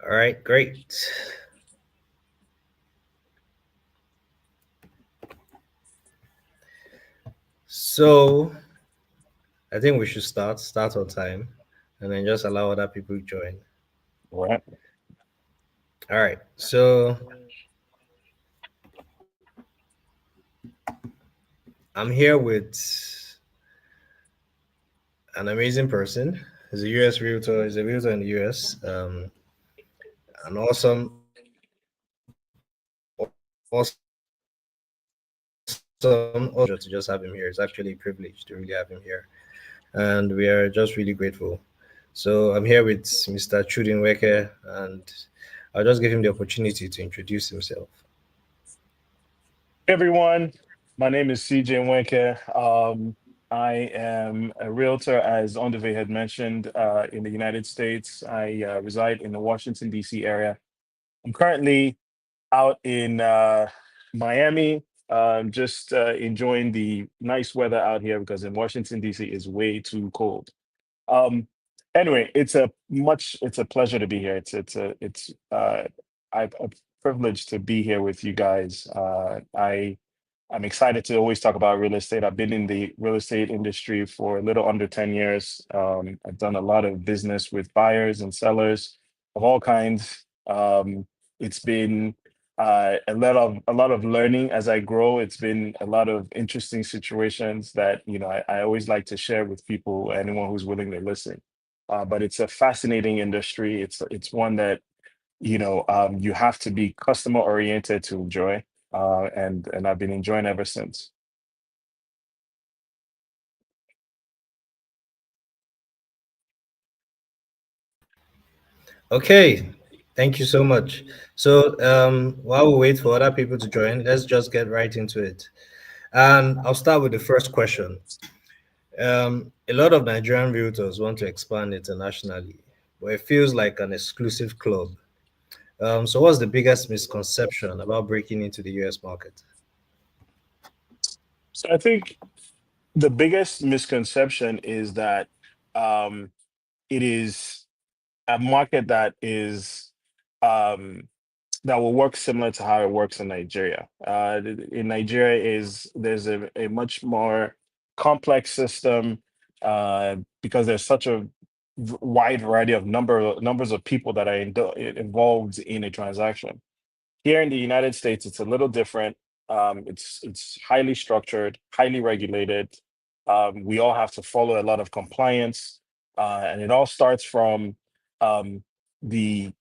All right, great. So I think we should start on time, and then just allow other people to join. All right. All right. So I'm here with an amazing person. He's a U.S. realtor. He's a realtor in the U.S. An awesome pleasure to just have him here. It's actually a privilege to really have him here, and we are just really grateful. So I'm here with Mr. Chudi Nweke, and I'll just give him the opportunity to introduce himself. Hey, everyone, my name is CJ Nweke. I am a realtor, as Ondeve had mentioned, in the United States. I reside in the Washington, D.C. area. I'm currently out in Miami, just enjoying the nice weather out here because in Washington, D.C. is way too cold. Um, anyway, it's a pleasure to be here. I'm a privilege to be here with you guys. I'm excited to always talk about real estate. I've been in the real estate industry for a little under 10 years. I've done a lot of business with buyers and sellers of all kinds. It's been a lot of learning as I grow. It's been a lot of interesting situations that I always like to share with people, anyone who's willing to listen. But it's a fascinating industry. It's one that you have to be customer oriented to enjoy, and I've been enjoying ever since. Okay, thank you so much. So while we wait for other people to join, let's just get right into it. And I'll start with the first question. A lot of Nigerian realtors want to expand internationally, but it feels like an exclusive club. So what's the biggest misconception about breaking into the US market? So I think the biggest misconception is that um, it is a market um, that will work similar to how it works in Nigeria. In Nigeria, is there's a much more complex system, because there's such a wide variety of numbers of people that are involved in a transaction. Here in the United States, it's a little different. It's highly structured, highly regulated. We all have to follow a lot of compliance, and it all starts from um, the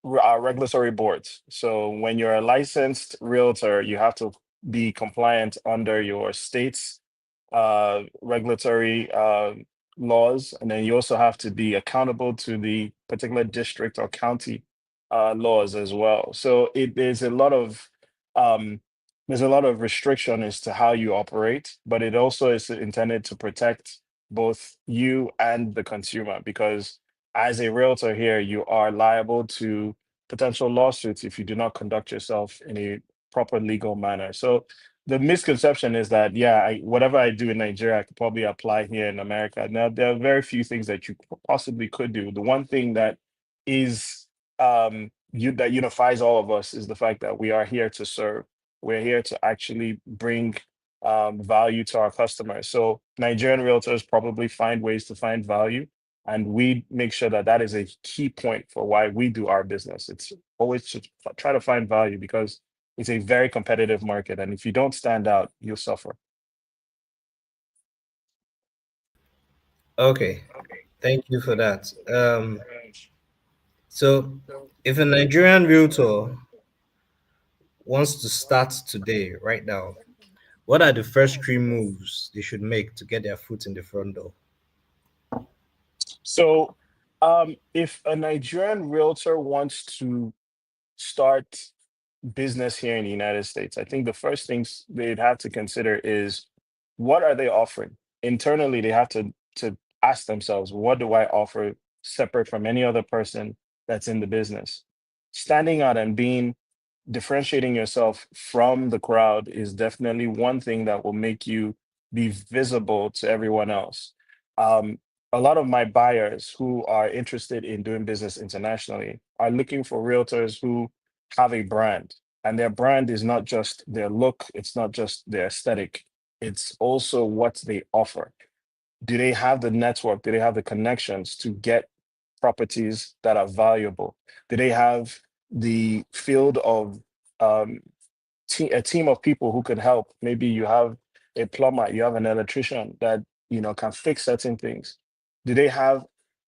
regulatory boards. So when you're a licensed realtor, you have to be compliant under your state's regulatory laws, and then you also have to be accountable to the particular district or county laws as well. So um, there's a lot of restriction as to how you operate, but it also is intended to protect both you and the consumer, because as a realtor here, you are liable to potential lawsuits if you do not conduct yourself in a proper legal manner. So the misconception is that, yeah, whatever I do in Nigeria, I could probably apply here in America. Now, there are very few things that you possibly could do. The one thing that is that unifies all of us is the fact that we are here to serve. We're here to actually bring value to our customers. So Nigerian realtors probably find ways to find value, and we make sure that that is a key point for why we do our business. It's always to try to find value, because it's a very competitive market, and if you don't stand out, you'll suffer. Okay, thank you for that. So if a Nigerian realtor wants to start today, right now, what are the first three moves they should make to get their foot in the front door? So, if a Nigerian realtor wants to start business here in the United States, I think the first things they'd have to consider is, what are they offering? Internally, they have to ask themselves, what do I offer separate from any other person that's in the business? Standing out and being differentiating yourself from the crowd is definitely one thing that will make you be visible to everyone else. Um, a lot of my buyers who are interested in doing business internationally are looking for realtors who have a brand, and their brand is not just their look, it's not just their aesthetic, it's also what they offer. Do they have the network? Do they have the connections to get properties that are valuable? Do they have the field of um, a team of people who could help? Maybe you have a plumber, you have an electrician that can fix certain things. Do they have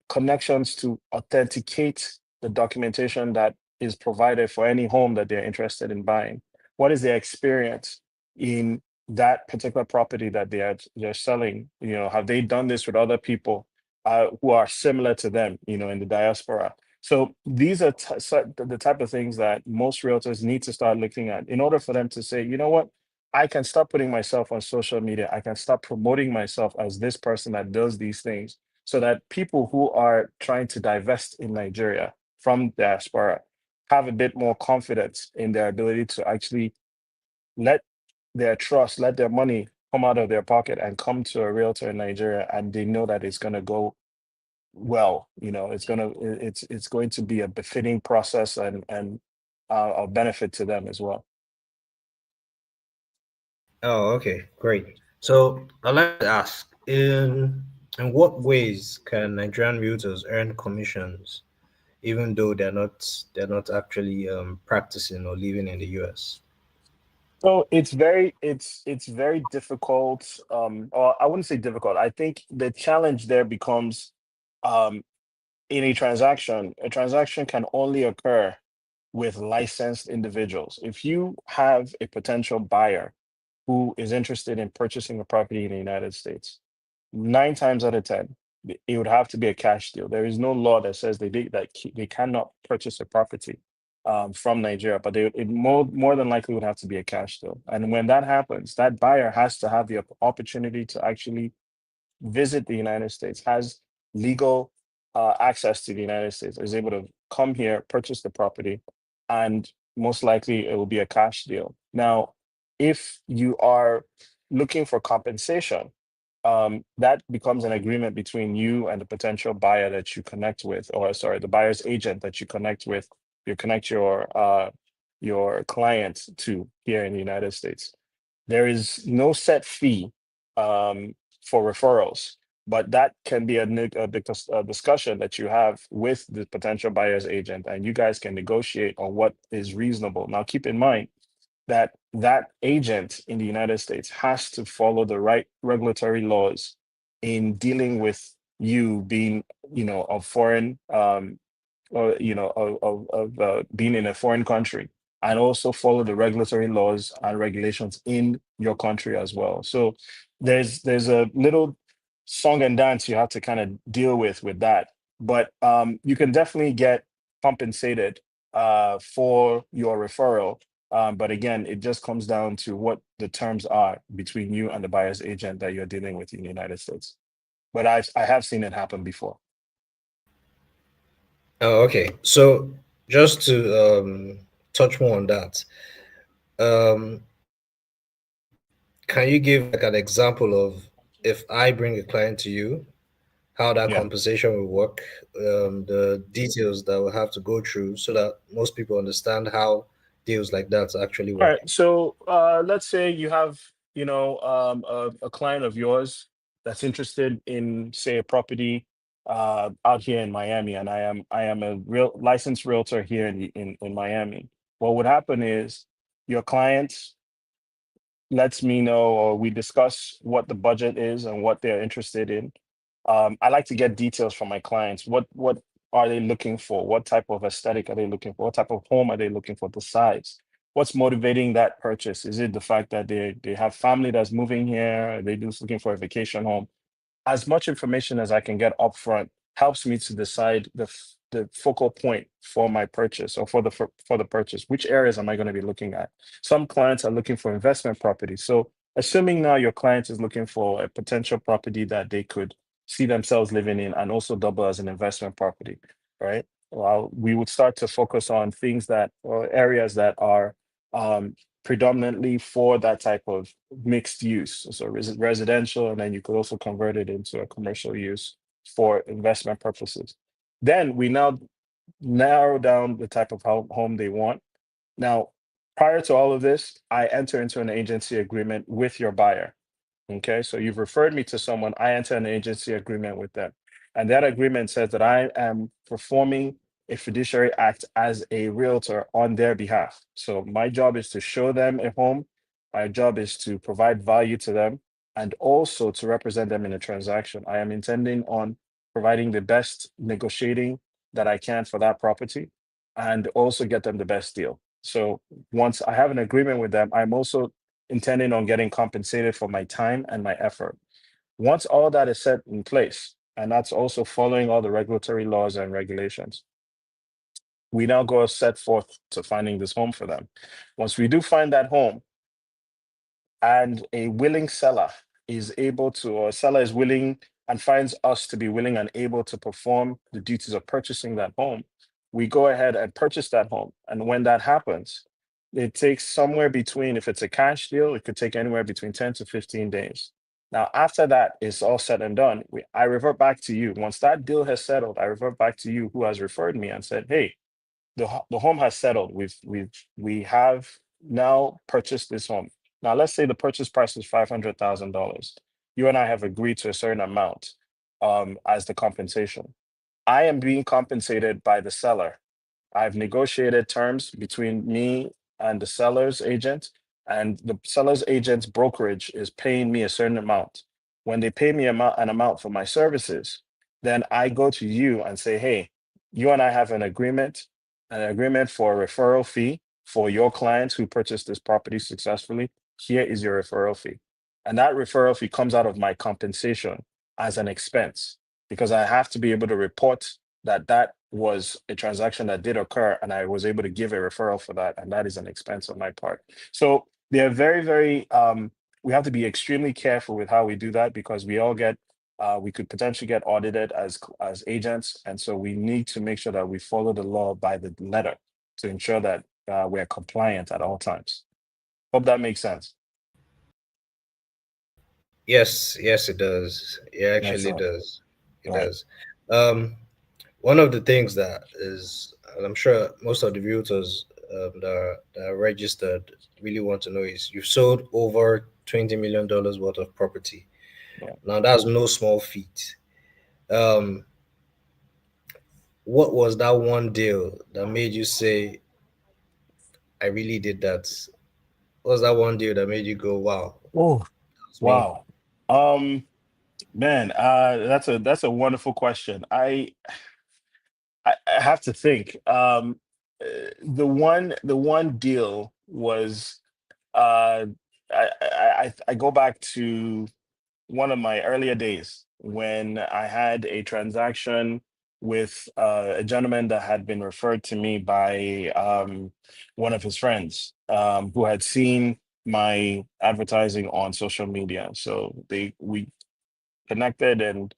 connections to authenticate the documentation that is provided for any home that they're interested in buying? What is their experience in that particular property that they're selling? Have they done this with other people who are similar to them, in the diaspora? So these are the type of things that most realtors need to start looking at in order for them to say, you know what, I can start putting myself on social media. I can start promoting myself as this person that does these things, so that people who are trying to divest in Nigeria from diaspora have a bit more confidence in their ability to actually let let their money come out of their pocket and come to a realtor in Nigeria, and they know that it's going to go well. It's going to be a befitting process, and a benefit to them as well. Oh, okay, great. So I'd like to ask, in what ways can Nigerian realtors earn commissions, even though they're not actually practicing or living in the US? So it's very difficult. Or I wouldn't say difficult. I think the challenge there becomes, um, in a transaction can only occur with licensed individuals. If you have a potential buyer who is interested in purchasing a property in the United States, 9 times out of 10, it would have to be a cash deal. There is no law that says they cannot purchase a property from Nigeria, but it more than likely would have to be a cash deal. And when that happens, that buyer has to have the opportunity to actually visit the United States, has legal access to the United States, is able to come here, purchase the property, and most likely it will be a cash deal. Now, if you are looking for compensation, that becomes an agreement between you and the potential buyer that you connect with, or sorry, the buyer's agent that you connect with. You connect your client to here in the United States. There is no set fee um, for referrals, but that can be a discussion that you have with the potential buyer's agent, and you guys can negotiate on what is reasonable. Now, keep in mind that that agent in the United States has to follow the right regulatory laws in dealing with you being, of foreign or being in a foreign country, and also follow the regulatory laws and regulations in your country as well. So there's a little song and dance you have to kind of deal with that, but you can definitely get compensated for your referral. But again, it just comes down to what the terms are between you and the buyer's agent that you're dealing with in the United States. But I have seen it happen before. Oh, okay. So just to touch more on that, um, can you give like an example of if I bring a client to you, how that Yeah. compensation will work, the details that we'll have to go through so that most people understand how deals like that actually All work? right. So let's say you have, a client of yours that's interested in, say, a property out here in Miami, and I am a real licensed realtor here in Miami. What would happen is your client lets me know, or we discuss what the budget is and what they're interested in. I like to get details from my clients. What are they looking for? What type of aesthetic are they looking for? What type of home are they looking for? The size. What's motivating that purchase? Is it the fact that they have family that's moving here? Are they just looking for a vacation home? As much information as I can get upfront helps me to decide the focal point for my purchase, or for the purchase. Which areas am I going to be looking at? Some clients are looking for investment property. So assuming now your client is looking for a potential property that they could see themselves living in and also double as an investment property, right? Well, we would start to focus on things that, or areas that are um, predominantly for that type of mixed use. So residential, and then you could also convert it into a commercial use for investment purposes. Then we now narrow down the type of home they want. Now, prior to all of this, I enter into an agency agreement with your buyer. Okay, so you've referred me to someone, I enter an agency agreement with them. And that agreement says that I am performing a fiduciary act as a realtor on their behalf. So my job is to show them a home. My job is to provide value to them and also to represent them in a transaction. I am intending on providing the best negotiating that I can for that property and also get them the best deal. So once I have an agreement with them, I'm also intending on getting compensated for my time and my effort. Once all that is set in place, and that's also following all the regulatory laws and regulations, we now go set forth to finding this home for them. Once we do find that home, and a willing seller is able to, or a seller is willing and finds us to be willing and able to perform the duties of purchasing that home, we go ahead and purchase that home. And when that happens, it takes somewhere between, if it's a cash deal, it could take anywhere between 10 to 15 days. Now, after that is all said and done, I revert back to you. Once that deal has settled, I revert back to you who has referred me and said, hey, the home has settled. We have now purchased this home. Now, let's say the purchase price is $500,000. You and I have agreed to a certain amount as the compensation. I am being compensated by the seller. I've negotiated terms between me and the seller's agent, and the seller's agent's brokerage is paying me a certain amount. When they pay me an amount for my services, then I go to you and say, hey, you and I have an agreement for a referral fee for your clients who purchased this property successfully. Here is your referral fee. And that referral fee comes out of my compensation as an expense because I have to be able to report that that was a transaction that did occur and I was able to give a referral for that. And that is an expense on my part. So they're very, very, we have to be extremely careful with how we do that because we could potentially get audited as agents. And so we need to make sure that we follow the law by the letter to ensure that we're compliant at all times. Hope that makes sense. Yes, yes, it does. It actually Excellent. does. It All right. does. Um, One of the things that is, and I'm sure most of the realtors that are registered really want to know is you've sold over $20 million worth of property. Yeah. Now that's no small feat. Um, what was that one deal that made you say, "I really did that"? What was that one deal that made you go, "Wow, Oh, it's me"? wow. Um, Man, that's a wonderful question. I have to think. The one deal was uh, I go back to one of my earlier days when I had a transaction with a gentleman that had been referred to me by one of his friends who had seen my advertising on social media. So we connected and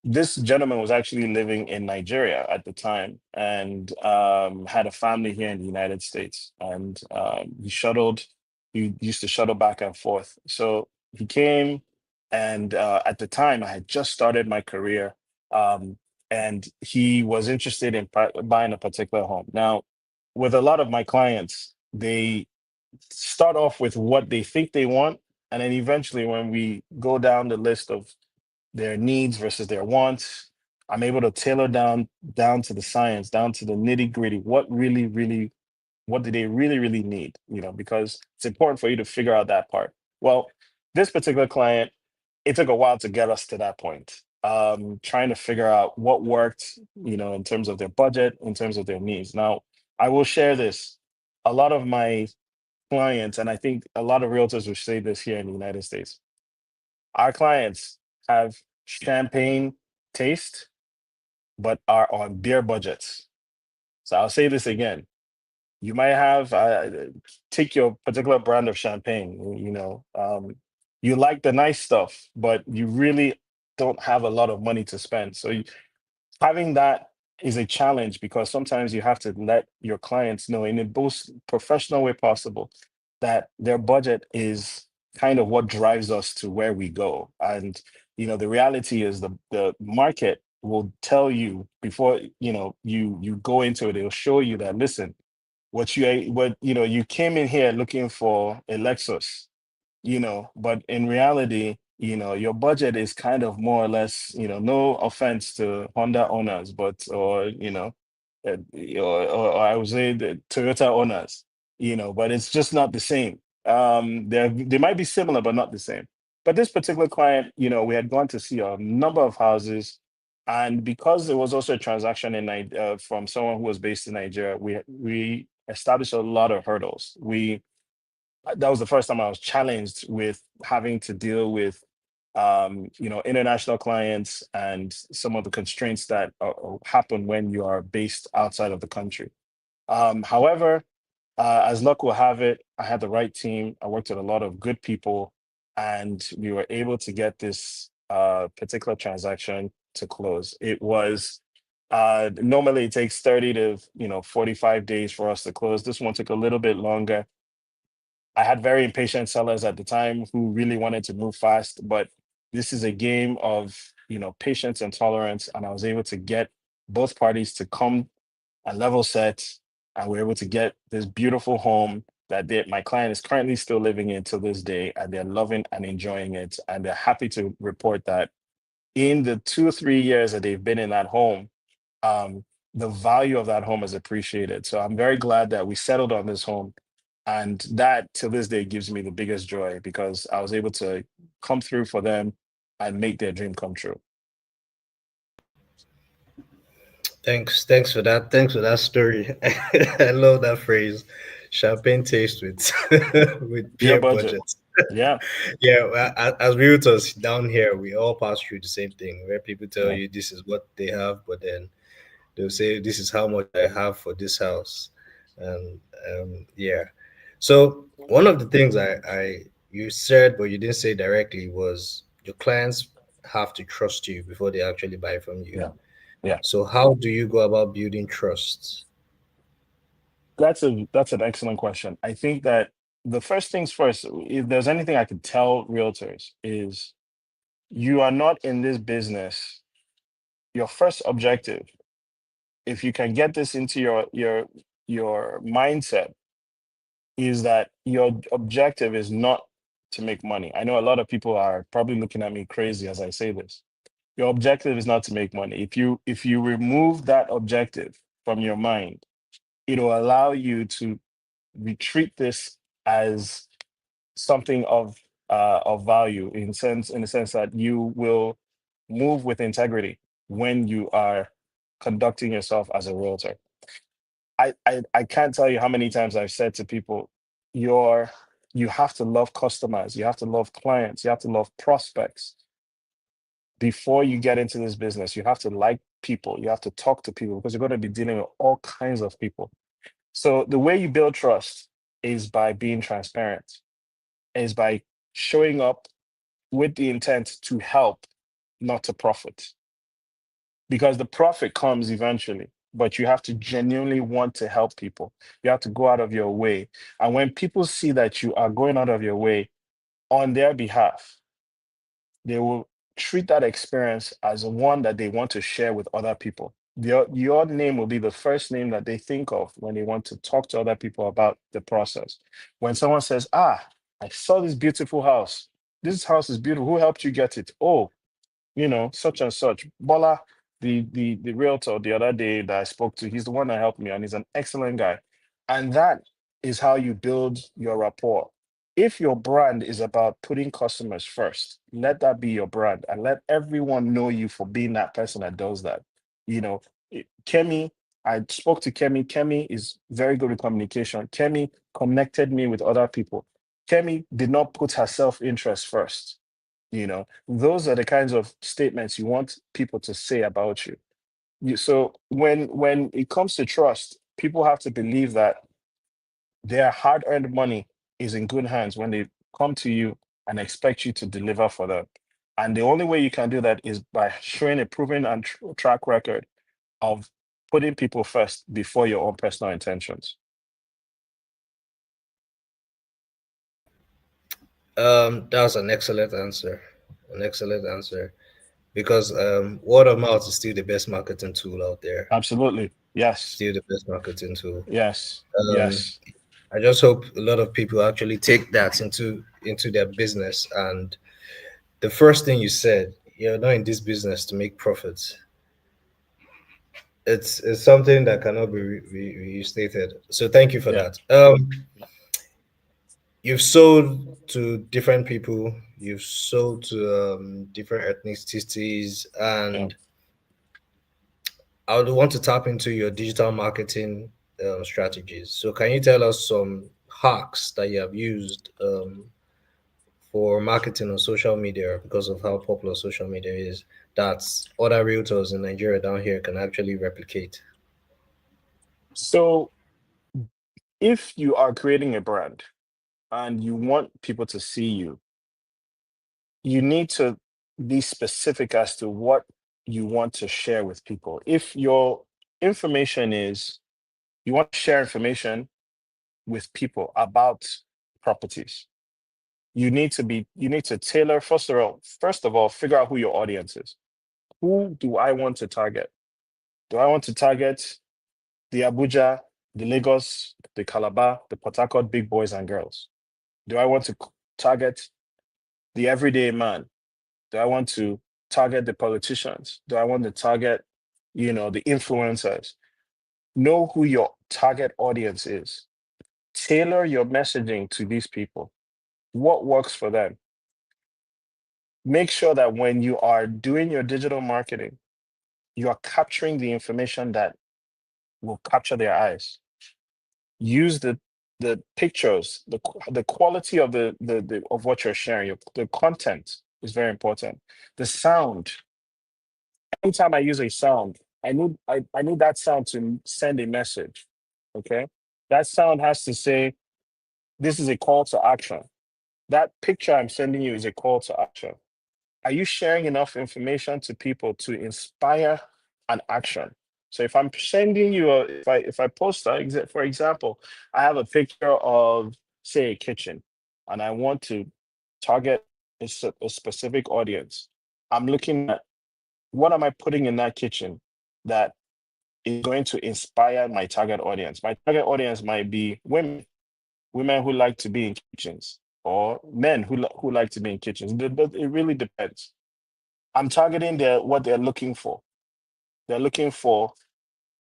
this gentleman was actually living in Nigeria at the time and had a family here in the United States. And he used to shuttle back and forth. So he came, and at the time, I had just started my career. Um, and he was interested in buying a particular home. Now, with a lot of my clients, they start off with what they think they want. And then eventually, when we go down the list of their needs versus their wants. I'm able to tailor down to the science, down to the nitty gritty. What do they really need? Because it's important for you to figure out that part. Well, this particular client, it took a while to get us to that point. Trying to figure out what worked, in terms of their budget, in terms of their needs. Now, I will share this. A lot of my clients, and I think a lot of realtors will say this here in the United States, our clients have champagne taste, but are on beer budgets. So I'll say this again. You might have, take your particular brand of champagne, you like the nice stuff, but you really don't have a lot of money to spend. So having that is a challenge because sometimes you have to let your clients know in the most professional way possible that their budget is kind of what drives us to where we go. And the reality is the market will tell you before, you go into it. They'll show you that, listen, you came in here looking for a Lexus, but in reality, your budget is kind of more or less, no offense to Honda owners, but, uh, or I would say the Toyota owners, but it's just not the same. They might be similar, but not the same. But this particular client, we had gone to see a number of houses, and because there was also a transaction from someone who was based in Nigeria, we established a lot of hurdles. We That was the first time I was challenged with having to deal with international clients and some of the constraints that happen when you are based outside of the country. However, as luck will have it, I had the right team. I worked with a lot of good people, and we were able to get this particular transaction to close. It was normally it takes 30 to 45 days for us to close. This one took a little bit longer. I had very impatient sellers at the time who really wanted to move fast, but this is a game of, patience and tolerance. And I was able to get both parties to come and level set, and we're able to get this beautiful home that my client is currently still living in to this day, and they're loving and enjoying it. And they're happy to report that in the 2 or 3 years that they've been in that home, um, the value of that home is appreciated. So I'm very glad that we settled on this home. And that to this day gives me the biggest joy because I was able to come through for them and make their dream come true. Thanks for that. Thanks for that story. I love that phrase, champagne taste with with Your peer budget. budget. Yeah. Yeah, well, as realtors down here, we all pass through the same thing where people tell Yeah. you this is what they have, but then they'll say this is how much I have for this house, and yeah. So one of the things I you said, but you didn't say directly, was your clients have to trust you before they actually buy from you. Yeah. Yeah. So how do you go about building trust? That's an excellent question. I think that the first things first, if there's anything I could tell realtors, is you are not in this business. Your first objective, if you can get this into your mindset, is that your objective is not to make money. I know a lot of people are probably looking at me crazy as I say this. Your objective is not to make money. If you remove that objective from your mind, it'll allow you to retreat this as something of value in the sense that you will move with integrity when you are conducting yourself as a realtor. I can't tell you how many times I've said to people, you're you have to love customers, you have to love clients, you have to love prospects before you get into this business. You have to like people, you have to talk to people because you're going to be dealing with all kinds of people. So the way you build trust is by being transparent, is by showing up with the intent to help, not to profit. Because the profit comes eventually, but you have to genuinely want to help people. You have to go out of your way. And when people see that you are going out of your way on their behalf, they will treat that experience as one that they want to share with other people. Your name will be the first name that they think of when they want to talk to other people about the process. When someone says, "Ah, I saw this beautiful house. This house is beautiful. Who helped you get it?" "Oh, such and such. Bola, the realtor the other day that I spoke to, he's the one that helped me, and he's an excellent guy." And that is how you build your rapport. If your brand is about putting customers first, let that be your brand and let everyone know you for being that person that does that. Kemi, I spoke to Kemi. Kemi is very good with communication. Kemi connected me with other people. Kemi did not put her self-interest first. Those are the kinds of statements you want people to say about you. So when it comes to trust, people have to believe that their hard-earned money is in good hands when they come to you and expect you to deliver for them. And the only way you can do that is by showing a proven and track record of putting people first before your own personal intentions. That was an excellent answer. An excellent answer. because word of mouth is still the best marketing tool out there. Absolutely. Yes. Still the best marketing tool. Yes. Um, Yes. I just hope a lot of people actually take that into their business. And the first thing you said, you're not in this business to make profits. It's something that cannot be restated. So thank you for Yeah. that. You've sold to different people. You've sold to different ethnicities, Yeah. and I would want to tap into your digital marketing strategies. So can you tell us some hacks that you have used for marketing on social media because of how popular social media is that other realtors in Nigeria down here can actually replicate? So if you are creating a brand and you want people to see you, you need to be specific as to what you want to share with people. If your information is you want to share information with people about properties, you need to tailor first of all, figure out who your audience is. Who do I want to target? Do I want to target the Abuja, the Lagos, the Calabar, the Port Harcourt big boys and girls? Do I want to target the everyday man? Do I want to target the politicians? Do I want to target, the influencers? Know who your target audience is. Tailor your messaging to these people. What works for them? Make sure that when you are doing your digital marketing, you are capturing the information that will capture their eyes. Use the pictures, the quality of the of what you're sharing. The content is very important. The sound. Anytime I use a sound, I need that sound to send a message. Okay, that sound has to say this is a call to action. That picture I'm sending you is a call to action. Are you sharing enough information to people to inspire an action? So if I'm sending you if I post for example, I have a picture of say a kitchen and I want to target a specific audience. I'm looking at what am I putting in that kitchen that is going to inspire my target audience. My target audience might be women who like to be in kitchens, or men who like to be in kitchens. But it really depends. I'm targeting what they're looking for. They're looking for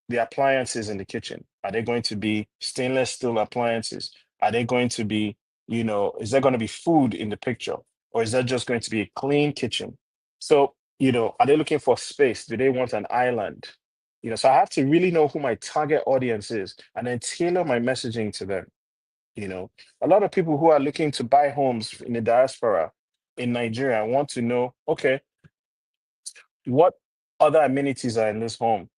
the appliances in the kitchen. Are they going to be stainless steel appliances? Are they going to be, is there going to be food in the picture? Or is that just going to be a clean kitchen? So, are they looking for space? Do they want an island? So I have to really know who my target audience is and then tailor my messaging to them. You know, a lot of people who are looking to buy homes in the diaspora in Nigeria want to know, okay, what other amenities are in this home?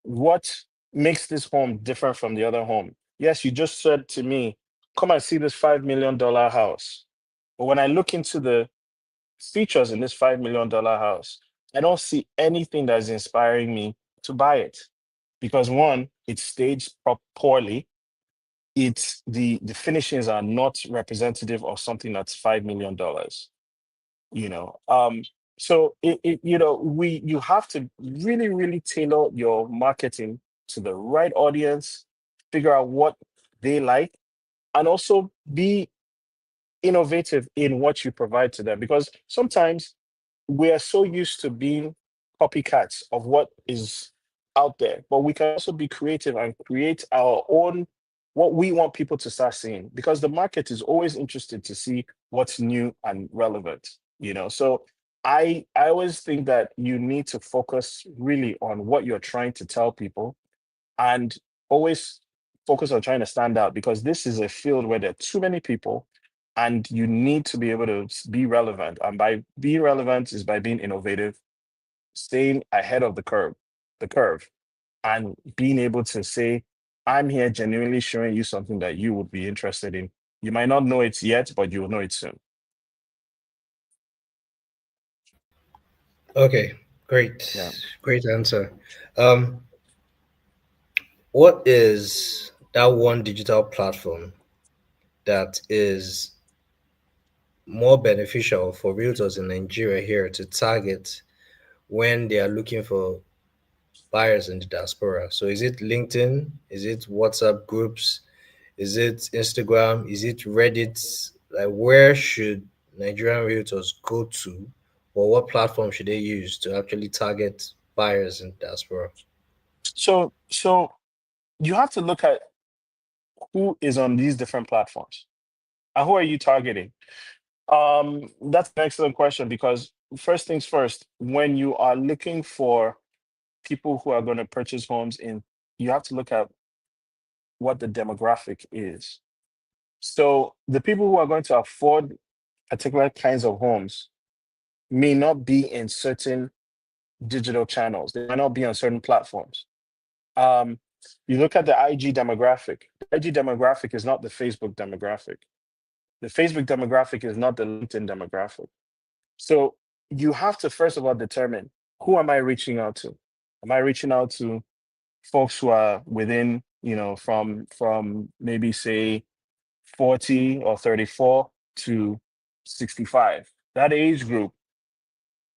What makes this home different from the other home? Yes, you just said to me, come and see this $5 million house. But when I look into the features in this $5 million house, I don't see anything that is inspiring me to buy it. Because one, it's staged poorly. It's the finishings are not representative of something that's $5 million. you know um so we you have to really really tailor your marketing to the right audience, figure out what they like, and also be innovative in what you provide to them, because sometimes we are so used to being copycats of what is out there, but we can also be creative and create our own what we want people to start seeing, because the market is always interested to see what's new and relevant. So I always think that you need to focus really on what you're trying to tell people, and always focus on trying to stand out, because this is a field where there are too many people and you need to be able to be relevant. And by being relevant is by being innovative, staying ahead of the curve, and being able to say, I'm here genuinely showing you something that you would be interested in. You might not know it yet, but you will know it soon. Okay, great, Yeah. great answer. Um, what is that one digital platform that is more beneficial for realtors in Nigeria here to target when they are looking for buyers in the diaspora? So is it LinkedIn? Is it WhatsApp groups? Is it Instagram? Is it Reddit? Like, where should Nigerian realtors go to, or what platform should they use to actually target buyers in diaspora? So you have to look at who is on these different platforms and who are you targeting. That's an excellent question because first things first, when you are looking for people who are going to purchase homes in, you have to look at what the demographic is. So the people who are going to afford particular kinds of homes may not be in certain digital channels. They might not be on certain platforms. Um, you look at the IG demographic. The IG demographic is not the Facebook demographic. The Facebook demographic is not the LinkedIn demographic. So you have to first of all determine who am I reaching out to? Am I reaching out to folks who are within, from maybe say 40 or 34 to 65? That age group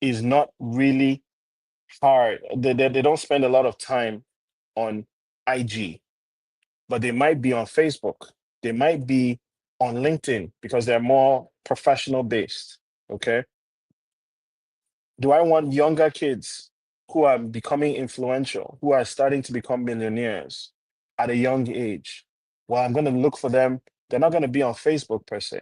is not really hard. They don't spend a lot of time on IG, but they might be on Facebook. They might be on LinkedIn because they're more professional based. Okay. Do I want younger kids who are becoming influential, who are starting to become millionaires at a young age? Well, I'm going to look for them. They're not going to be on Facebook per se.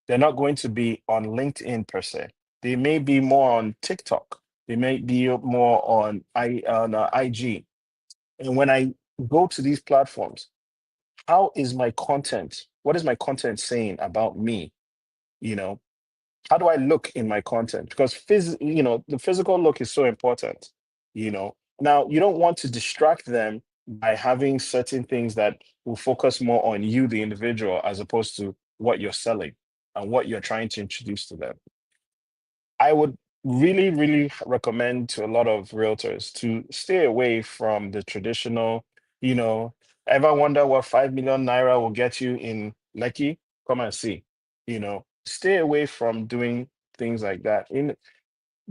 They're not going to be on LinkedIn per se. They may be more on TikTok. They may be more on IG. And when I go to these platforms, how is my content? What is my content saying about me? You know, how do I look in my content? Because the physical look is so important. Now you don't want to distract them by having certain things that will focus more on you, the individual, as opposed to what you're selling and what you're trying to introduce to them. I would really, really recommend to a lot of realtors to stay away from the traditional, you know, ever wonder what 5 million naira will get you in Lekki? Come and see. Stay away from doing things like that.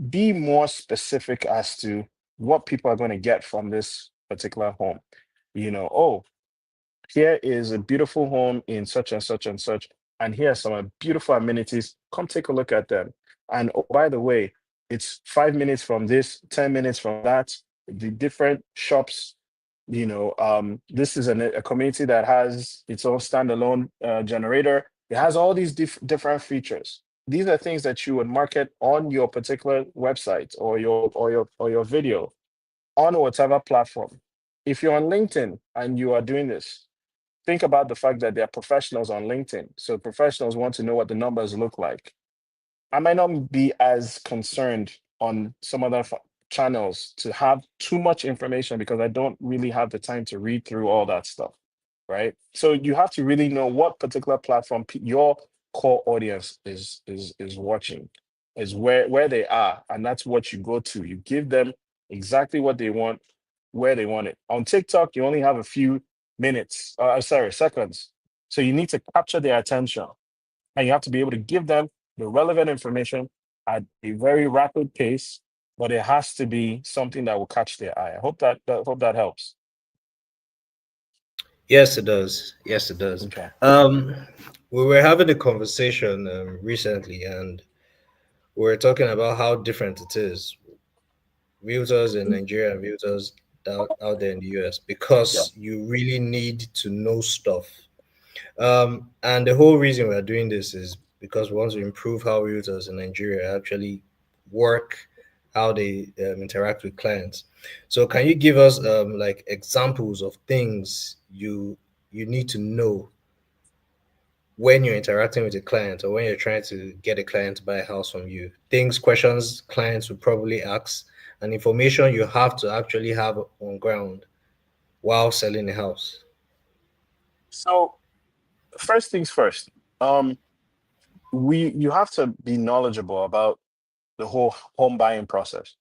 Be more specific as to what people are going to get from this particular home. Oh, here is a beautiful home in such and such and such, and here are some beautiful amenities. Come take a look at them. And oh, by the way, it's 5 minutes from this, 10 minutes from that, the different shops. This is a community that has its own standalone generator. It has all these different features. These are things that you would market on your particular website or your video on whatever platform. If you're on LinkedIn and you are doing this, think about the fact that there are professionals on LinkedIn. So professionals want to know what the numbers look like. I might not be as concerned on some other channels to have too much information because I don't really have the time to read through all that stuff, right? So you have to really know what particular platform your core audience is watching, is where they are, and that's what you go to. You give them exactly what they want, where they want it. On TikTok, you only have a few minutes, sorry, seconds. So you need to capture their attention and you have to be able to give them the relevant information at a very rapid pace, but it has to be something that will catch their eye. I hope that helps. Yes, it does. Yes, it does. Okay. Um, we were having a conversation recently, and we were talking about how different it is, realtors in Nigeria and realtors out there in the US, Yeah. because you really need to know stuff. And the whole reason we're doing this is because we want to improve how realtors in Nigeria actually work, how they interact with clients. So, can you give us like examples of things you need to know when you're interacting with a client or when you're trying to get a client to buy a house from you? Things, questions clients would probably ask, and information you have to actually have on ground while selling a house. So first things first, you have to be knowledgeable about the whole home buying process.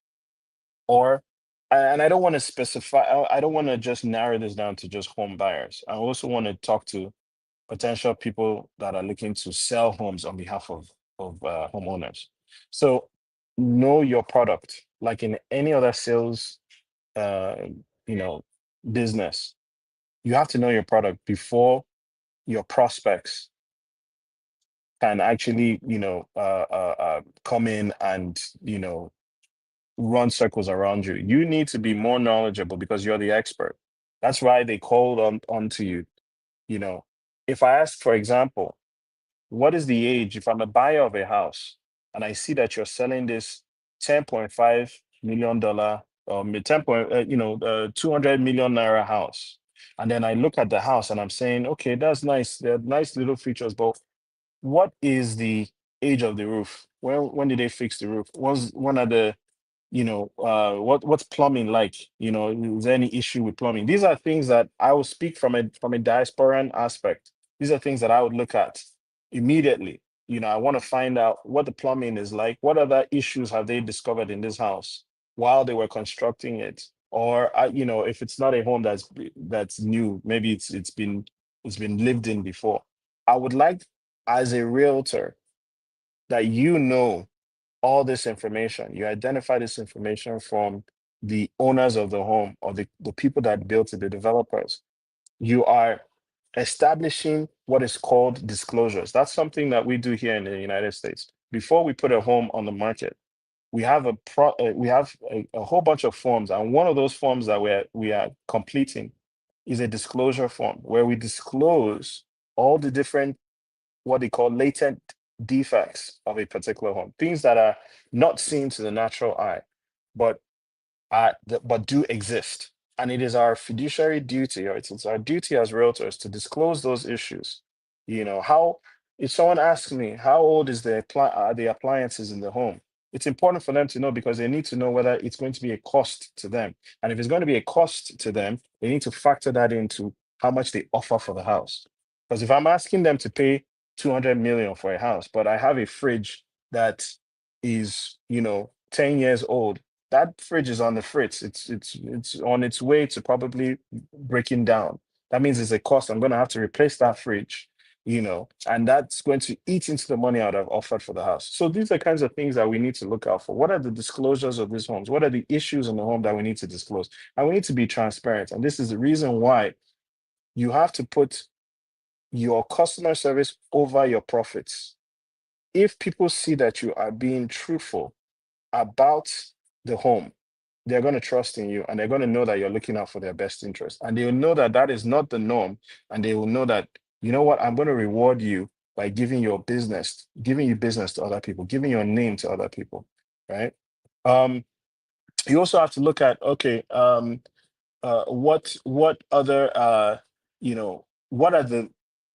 Or and I don't want to specify, I don't want to just narrow this down to just home buyers. I also want to talk to potential people that are looking to sell homes on behalf of homeowners. So know your product, like in any other sales, uh, you know, business. You have to know your product before your prospects can actually, come in and, run circles around you. You need to be more knowledgeable because you're the expert. That's why they called onto you. You know, if I ask, for example, what is the age, if I'm a buyer of a house and I see that you're selling this $10.5 million or 200 million naira house, and then I look at the house and I'm saying, okay, that's nice. They're nice little features, but what is the age of the roof? When did they fix the roof? When are the what's plumbing like? Is there any issue with plumbing? These are things that I will speak from a diasporan aspect. These are things that I would look at immediately. I want to find out what the plumbing is like. What other issues have they discovered in this house while they were constructing it? Or if it's not a home that's new, maybe it's been lived in before. I would like, as a realtor, that all this information. You identify this information from the owners of the home or the people that built it, the developers. You are establishing what is called disclosures. That's something that we do here in the United States. Before we put a home on the market, we have a whole bunch of forms, and one of those forms that we are completing is a disclosure form where we disclose all the different, what they call, latent defects of a particular home, things that are not seen to the natural eye, but but do exist. And it is our fiduciary duty, or it's our duty as realtors to disclose those issues. How, if someone asks me how old is the appliances in the home, it's important for them to know because they need to know whether it's going to be a cost to them. And if it's going to be a cost to them, they need to factor that into how much they offer for the house. Because if I'm asking them to pay 200 million for a house, but I have a fridge that is, 10 years old, that fridge is on the fritz. It's on its way to probably breaking down. That means it's a cost. I'm going to have to replace that fridge, and that's going to eat into the money I'd have offered for the house. So these are kinds of things that we need to look out for. What are the disclosures of these homes? What are the issues in the home that we need to disclose? And we need to be transparent. And this is the reason why you have to put your customer service over your profits. If people see that you are being truthful about the home, they're going to trust in you and they're going to know that you're looking out for their best interest. And they will know that that is not the norm. And they will know that, you know what, I'm going to reward you by giving you business to other people, giving your name to other people, right? Um, you also have to look at, okay, what other what are the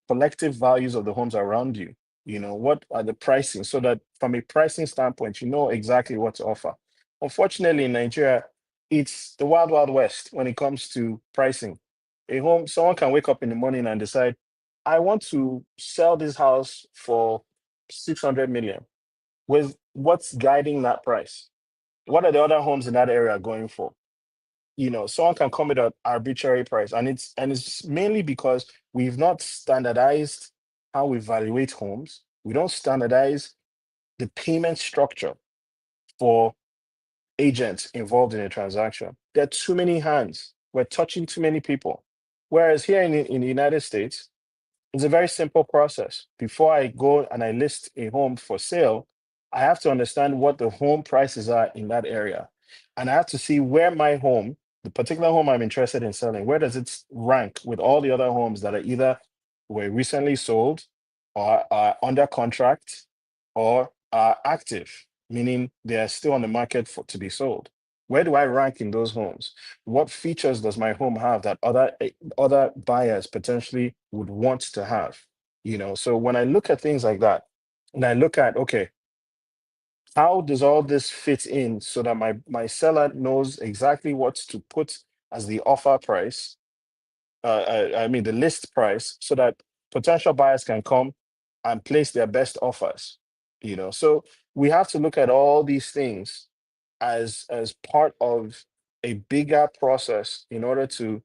collective values of the homes around you? What are the pricing, so that from a pricing standpoint you know exactly what to offer. Unfortunately, in Nigeria, it's the wild wild west when it comes to pricing. A home, someone can wake up in the morning and decide, I want to sell this house for 600 million. With what's guiding that price? What are the other homes in that area going for? Someone can come with an arbitrary price, and it's mainly because we've not standardized how we evaluate homes. We don't standardize the payment structure for agents involved in a transaction. There are too many hands. We're touching too many people. Whereas here in the United States, it's a very simple process. Before I go and I list a home for sale, I have to understand what the home prices are in that area. And I have to see where my home, the particular home I'm interested in selling, where does it rank with all the other homes that are either were recently sold or are under contract or are active, meaning they are still on the market to be sold. Where do I rank in those homes? What features does my home have that other buyers potentially would want to have? So when I look at things like that, and I look at, okay, how does all this fit in so that my seller knows exactly what to put as the offer price, I mean the list price, so that potential buyers can come and place their best offers. So we have to look at all these things as part of a bigger process in order to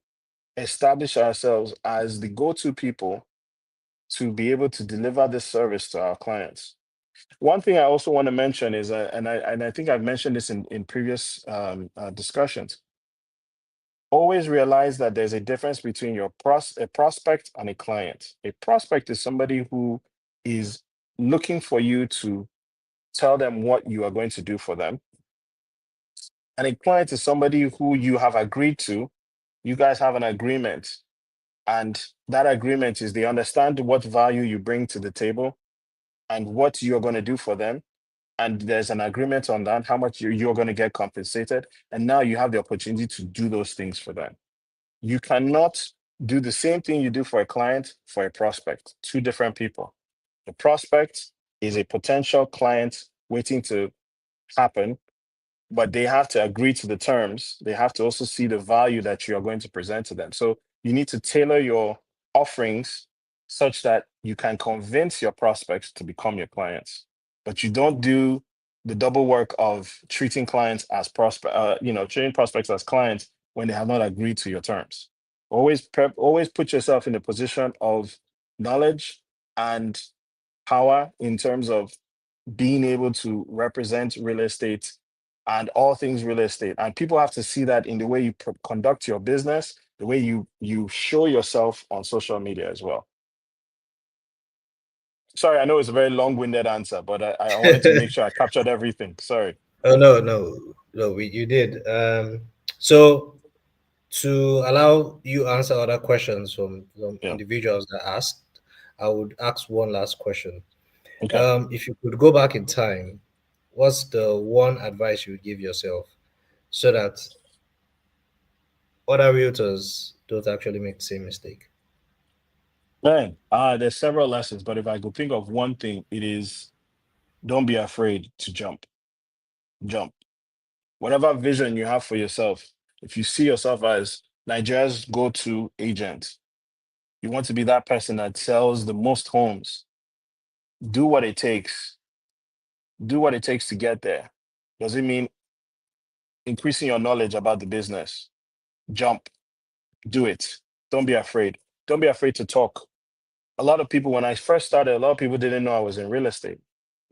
establish ourselves as the go-to people to be able to deliver this service to our clients. One thing I also want to mention is, and I think I've mentioned this in previous discussions. Always realize that there's a difference between a prospect and a client. A prospect is somebody who is looking for you to tell them what you are going to do for them, and a client is somebody who you have agreed to. You guys have an agreement, and that agreement is they understand what value you bring to the table and what you're going to do for them, and there's an agreement on that, how much you're going to get compensated. And now you have the opportunity to do those things for them. You cannot do the same thing you do for a client for a prospect, two different people. The prospect is a potential client waiting to happen, but they have to agree to the terms. They have to also see the value that you are going to present to them. So you need to tailor your offerings such that you can convince your prospects to become your clients. But you don't do the double work of treating clients as treating prospects as clients when they have not agreed to your terms. Always put yourself in a position of knowledge and power in terms of being able to represent real estate and all things real estate. And people have to see that in the way you conduct your business, the way you show yourself on social media as well. Sorry, I know it's a very long-winded answer, but I wanted to make sure I captured everything. Sorry. Oh no, no, no. You did. So to allow you answer other questions from Yeah. individuals that asked, I would ask one last question. Okay. If you could go back in time, what's the one advice you would give yourself so that other realtors don't actually make the same mistake? Man, there's several lessons, but if I could think of one thing, it is don't be afraid to jump. Jump. Whatever vision you have for yourself, if you see yourself as Nigeria's go-to agent, you want to be that person that sells the most homes. Do what it takes. Do what it takes to get there. Does it mean increasing your knowledge about the business? Jump. Do it. Don't be afraid. Don't be afraid to talk. A lot of people, when I first started, a lot of people didn't know I was in real estate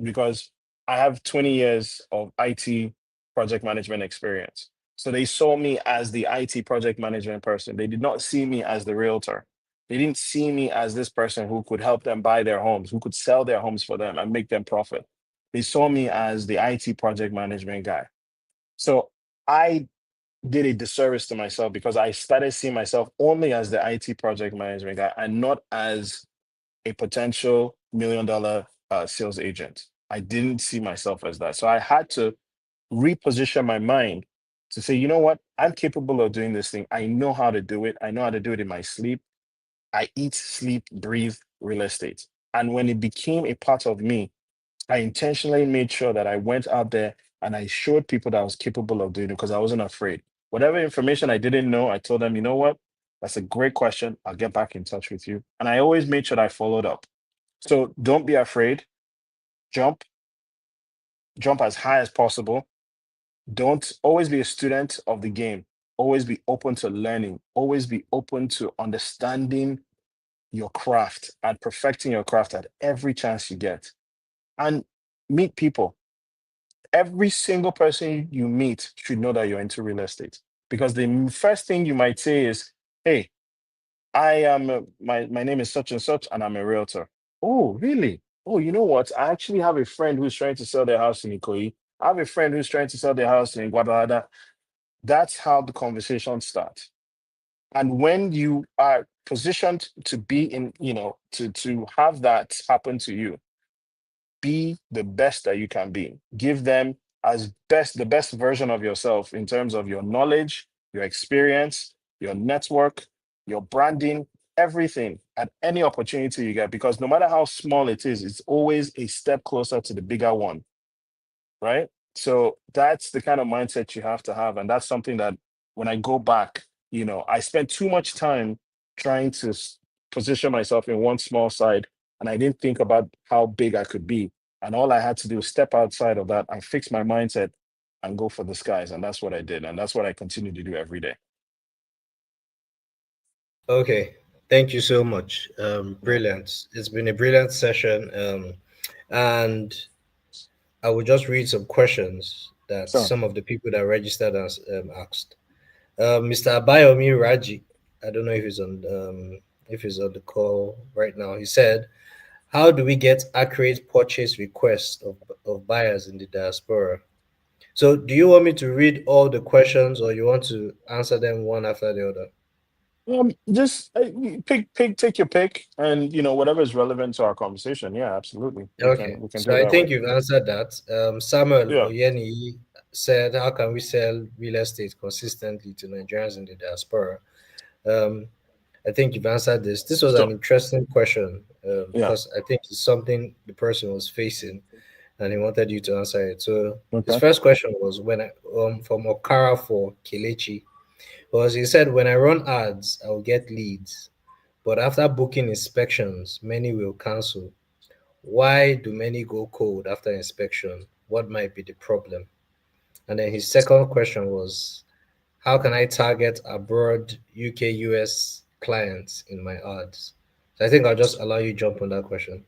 because I have 20 years of IT project management experience. So they saw me as the IT project management person. They did not see me as the realtor. They didn't see me as this person who could help them buy their homes, who could sell their homes for them and make them profit. They saw me as the IT project management guy. So I did a disservice to myself because I started seeing myself only as the IT project management guy and not as a potential $1 million sales agent. I didn't see myself as that. So I had to reposition my mind to say, you know what? I'm capable of doing this thing. I know how to do it. I know how to do it in my sleep. I eat, sleep, breathe real estate. And when it became a part of me, I intentionally made sure that I went out there and I showed people that I was capable of doing it because I wasn't afraid. Whatever information I didn't know, I told them, you know what? That's a great question. I'll get back in touch with you. And I always made sure that I followed up. So don't be afraid. Jump, jump as high as possible. Don't always be a student of the game. Always be open to learning. Always be open to understanding your craft and perfecting your craft at every chance you get. And meet people. Every single person you meet should know that you're into real estate. Because the first thing you might say is, hey, my name is such and such, and I'm a realtor. Oh, really? Oh, you know what? I actually have a friend who's trying to sell their house in Ikoyi. I have a friend who's trying to sell their house in Guadalajara. That's how the conversation starts. And when you are positioned to be in, to have that happen to you, be the best that you can be. Give them the best version of yourself in terms of your knowledge, your experience, your network, your branding, everything at any opportunity you get. Because no matter how small it is, it's always a step closer to the bigger one, right? So that's the kind of mindset you have to have. And that's something that when I go back, I spent too much time trying to position myself in one small side, and I didn't think about how big I could be. And all I had to do was step outside of that and fix my mindset and go for the skies. And that's what I did. And that's what I continue to do every day. Okay, thank you so much. Yeah. Brilliant. It's been a brilliant session. And I will just read some questions that So, some of the people that registered us asked. Mr. Abayomi Raji, I don't know if he's on the call right now. He said, "How do we get accurate purchase requests of buyers in the diaspora?" So, do you want me to read all the questions, or you want to answer them one after the other? just take your pick, and whatever is relevant to our conversation. Yeah, absolutely. We can Okay, we can do so it I that way. think you've answered that. Samuel Yeah. Oyeni said, "How can we sell real estate consistently to Nigerians in the diaspora?" Um, I think you've answered this. This was an So, interesting question yeah. because I think it's something the person was facing and he wanted you to answer it. So his Okay. first question was from Okara for Kelechi was he said, "When I run ads, I will get leads, but after booking inspections, many will cancel. Why do many go cold after inspection? What might be the problem?" And then his second question was, "How can I target abroad UK US clients in my ads?" So I think I'll just allow you jump on that question.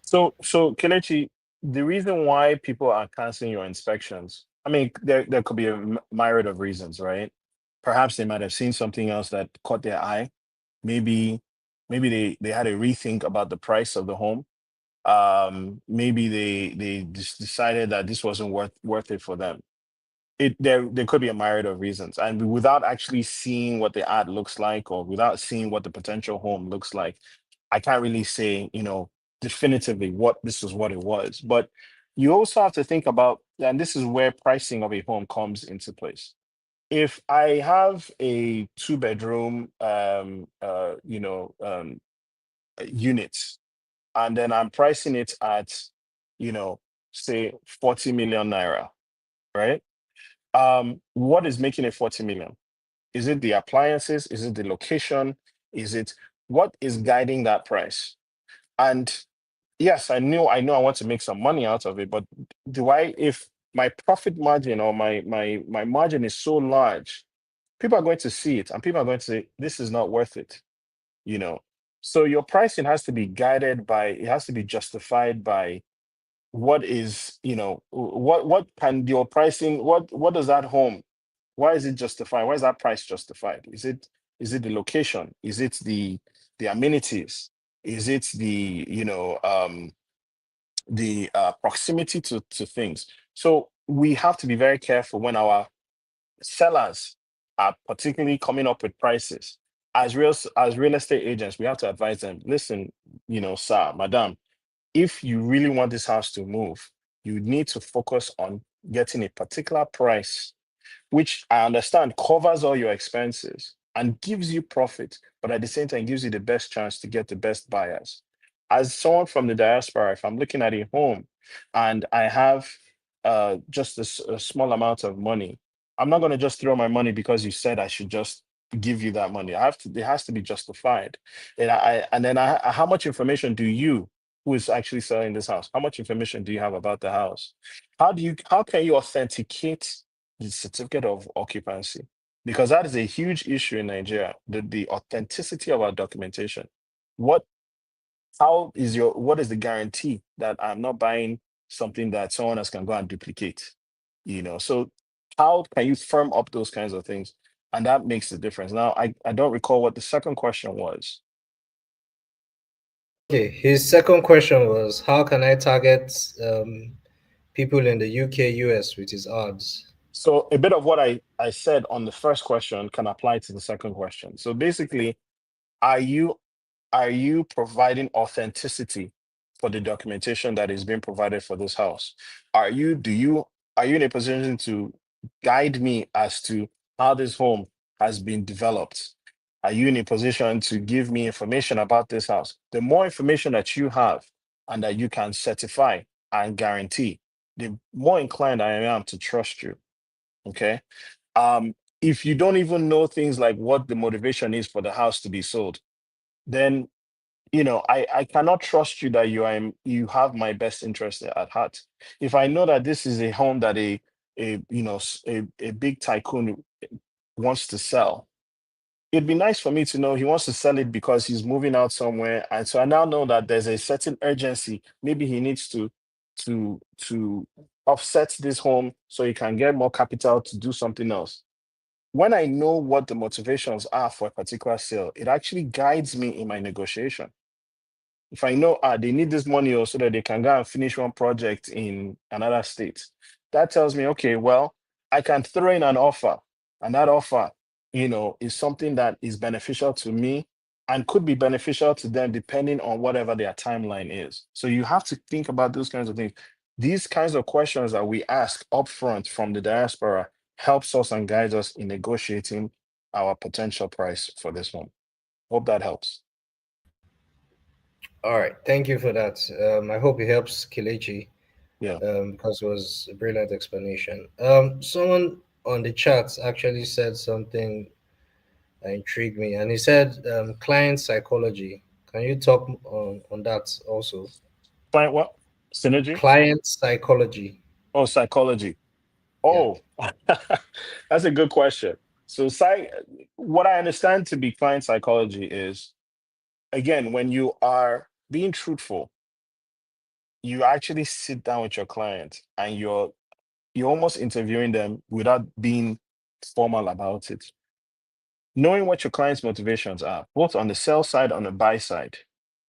So Kelechi, the reason why people are canceling your inspections, I mean, there could be a myriad of reasons, right? Perhaps they might have seen something else that caught their eye. Maybe maybe they had a rethink about the price of the home. Maybe they just decided that this wasn't worth it for them. There could be a myriad of reasons, and without actually seeing what the ad looks like, or without seeing what the potential home looks like, I can't really say, definitively what this is what it was. But you also have to think about, and this is where pricing of a home comes into place. If I have a two-bedroom unit, and then I'm pricing it at, you know say 40 million naira, right? What is making it 40 million? Is it the appliances? Is it the location? Is it what is guiding that price? And yes, I know I want to make some money out of it, but do I, if my profit margin, or my margin is so large, people are going to see it and people are going to say, this is not worth it, you know. So your pricing has to be guided by, it has to be justified by what is, what can your pricing, what does that home, why is it justified, why is that price justified? Is it the location, is it the amenities, is it the proximity to things? So we have to be very careful when our sellers are particularly coming up with prices. As real estate agents, we have to advise them, listen, sir, madam, if you really want this house to move, you need to focus on getting a particular price, which I understand covers all your expenses and gives you profit, but at the same time gives you the best chance to get the best buyers. As someone from the diaspora, if I'm looking at a home and I have just a small amount of money, I'm not going to just throw my money because you said I should just give you that money. I have to. It has to be justified. And then how much information do you, who is actually selling this house, how much information do you have about the house? How can you authenticate the certificate of occupancy? Because that is a huge issue in Nigeria, the authenticity of our documentation. What what is the guarantee that I'm not buying something that someone else can go and duplicate? So how can you firm up those kinds of things? And that makes the difference. Now, I don't recall what the second question was. Okay, his second question was, "How can I target people in the UK US with his ads?" So a bit of what I said on the first question can apply to the second question. So basically, are you are you providing authenticity for the documentation that is being provided for this house? Are you in a position to guide me as to how this home has been developed? Are you in a position to give me information about this house? The more information that you have and that you can certify and guarantee, the more inclined I am to trust you. Okay. If you don't even know things like what the motivation is for the house to be sold, then I cannot trust you that you have my best interest at heart. If I know that this is a home that a big tycoon wants to sell, it'd be nice for me to know he wants to sell it because he's moving out somewhere, and so I now know that there's a certain urgency. Maybe he needs to to offset this home so you can get more capital to do something else. When I know what the motivations are for a particular sale, it actually guides me in my negotiation. If I know they need this money so that they can go and finish one project in another state, that tells me, okay, well, I can throw in an offer, and that offer, is something that is beneficial to me and could be beneficial to them depending on whatever their timeline is. So you have to think about those kinds of things. These kinds of questions that we ask upfront from the diaspora helps us and guides us in negotiating our potential price for this one. Hope that helps. All right, thank you for that. I hope it helps Kelechi, Yeah. because it was a brilliant explanation. Someone on the chat actually said something that intrigued me, and he said client psychology. Can you talk on that also? Client what? Synergy? Client psychology. Oh, psychology. Yeah. Oh, that's a good question. So, what I understand to be client psychology is, again, when you are being truthful, you actually sit down with your client and you're almost interviewing them without being formal about it. Knowing what your client's motivations are, both on the sell side, on the buy side.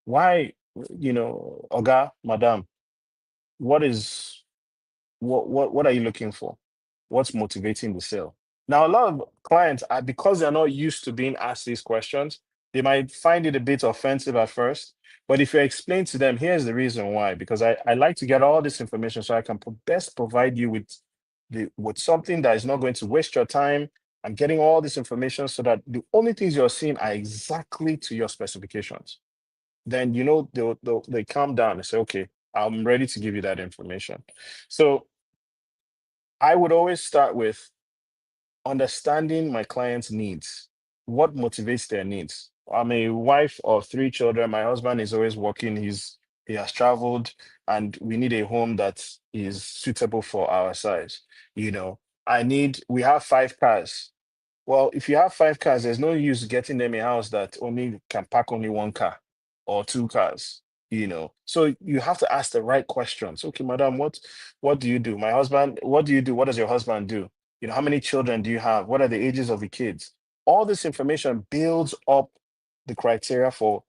Why, Oga, Madam, what is what are you looking for? What's motivating the sale? Now, a lot of clients are, because they're not used to being asked these questions, they might find it a bit offensive at first. But if you explain to them, here's the reason why, because I like to get all this information so I can best provide you with something that is not going to waste your time. I'm getting all this information so that the only things you're seeing are exactly to your specifications. Then they calm down and say, okay, I'm ready to give you that information. So I would always start with understanding my client's needs. What motivates their needs? I'm a wife of three children. My husband is always working. He has traveled, and we need a home that is suitable for our size. You know, we have five cars. Well, if you have five cars, there's no use getting them a house that only can pack only one car or two cars, So you have to ask the right questions. Okay, madam, what do you do? My husband, what do you do? What does your husband do? How many children do you have? What are the ages of the kids? All this information builds up the criteria for